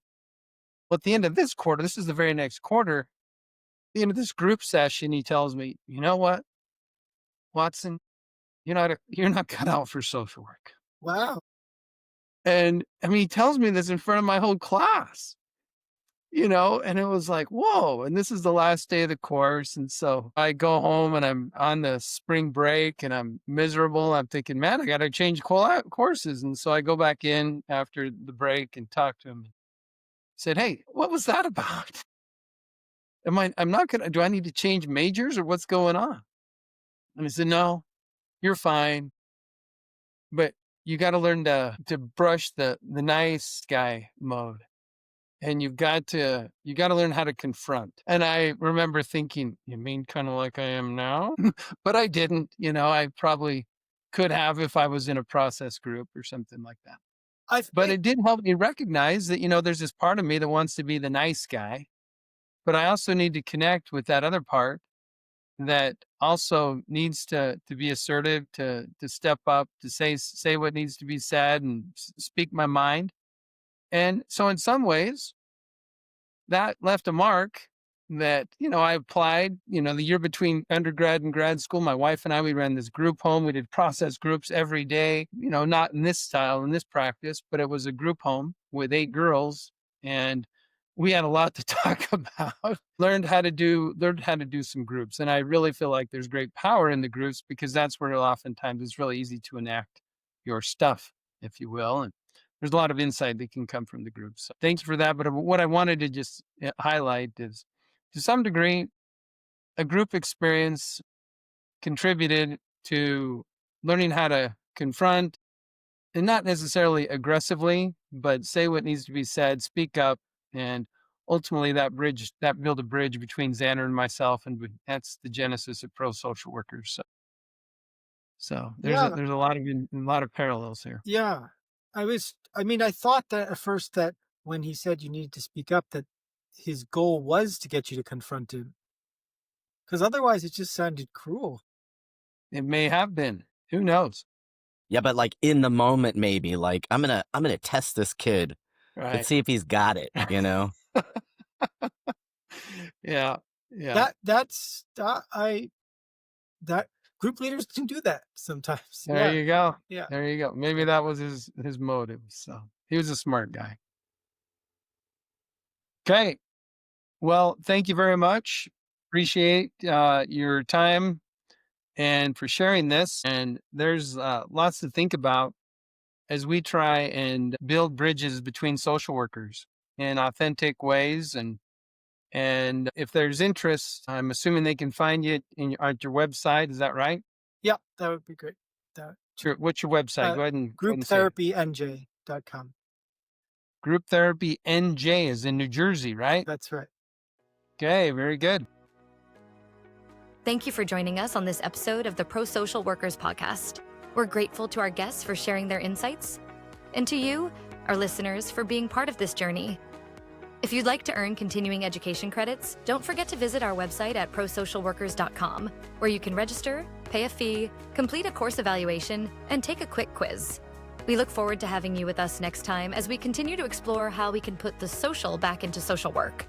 Well, at the end of this quarter, this is the very next quarter, at the end of this group session, he tells me, "You know what, Watson, you're not cut out for social work." Wow. And he tells me this in front of my whole class, and it was like, whoa. And this is the last day of the course. And so I go home and I'm on the spring break and I'm miserable. I'm thinking, man, I got to change courses. And so I go back in after the break and talk to him. Said, "Hey, what was that about? Do I need to change majors or what's going on?" And he said, "No, you're fine. But you got to learn to brush the nice guy mode. And you got to learn how to confront." And I remember thinking, "You mean kind of like I am now?" But I didn't. I probably could have if I was in a process group or something like that. But it did help me recognize that, there's this part of me that wants to be the nice guy, but I also need to connect with that other part that also needs to be assertive, to step up, to say what needs to be said and speak my mind. And so in some ways, that left a mark that, I applied, the year between undergrad and grad school. My wife and I, we ran this group home. We did process groups every day, not in this style, in this practice, but it was a group home with 8 girls. And we had a lot to talk about. Learned how to do some groups. And I really feel like there's great power in the groups, because that's where oftentimes it's really easy to enact your stuff, if you will. And there's a lot of insight that can come from the groups. So thanks for that. But what I wanted to just highlight is, to some degree, a group experience contributed to learning how to confront, and not necessarily aggressively, but say what needs to be said, speak up, and ultimately that built a bridge between Zander and myself, and that's the genesis of pro-social workers. So there's Yeah, a lot of parallels here. yeah. I thought that at first that when he said you needed to speak up, that his goal was to get you to confront him. Because otherwise it just sounded cruel. It may have been. Who knows? Yeah, but like in the moment, maybe like I'm gonna test this kid. Let's Right. see if he's got it, you know? Yeah. Yeah. That group leaders can do that sometimes. There you go. Yeah. There you go. Maybe that was his motive. So he was a smart guy. Okay. Well, thank you very much. Appreciate your time and for sharing this. And there's lots to think about as we try and build bridges between social workers in authentic ways. And if there's interest, I'm assuming they can find you at your website. Is that right? Yeah, that would be great. Sure. What's your website? Go ahead and say it. GroupTherapyNJ.com. Group Therapy NJ is in New Jersey, right? That's right. Okay, very good. Thank you for joining us on this episode of the ProSocial Workers Podcast. We're grateful to our guests for sharing their insights, and to you, our listeners, for being part of this journey. If you'd like to earn continuing education credits, don't forget to visit our website at prosocialworkers.com, where you can register, pay a fee, complete a course evaluation, and take a quick quiz. We look forward to having you with us next time as we continue to explore how we can put the social back into social work.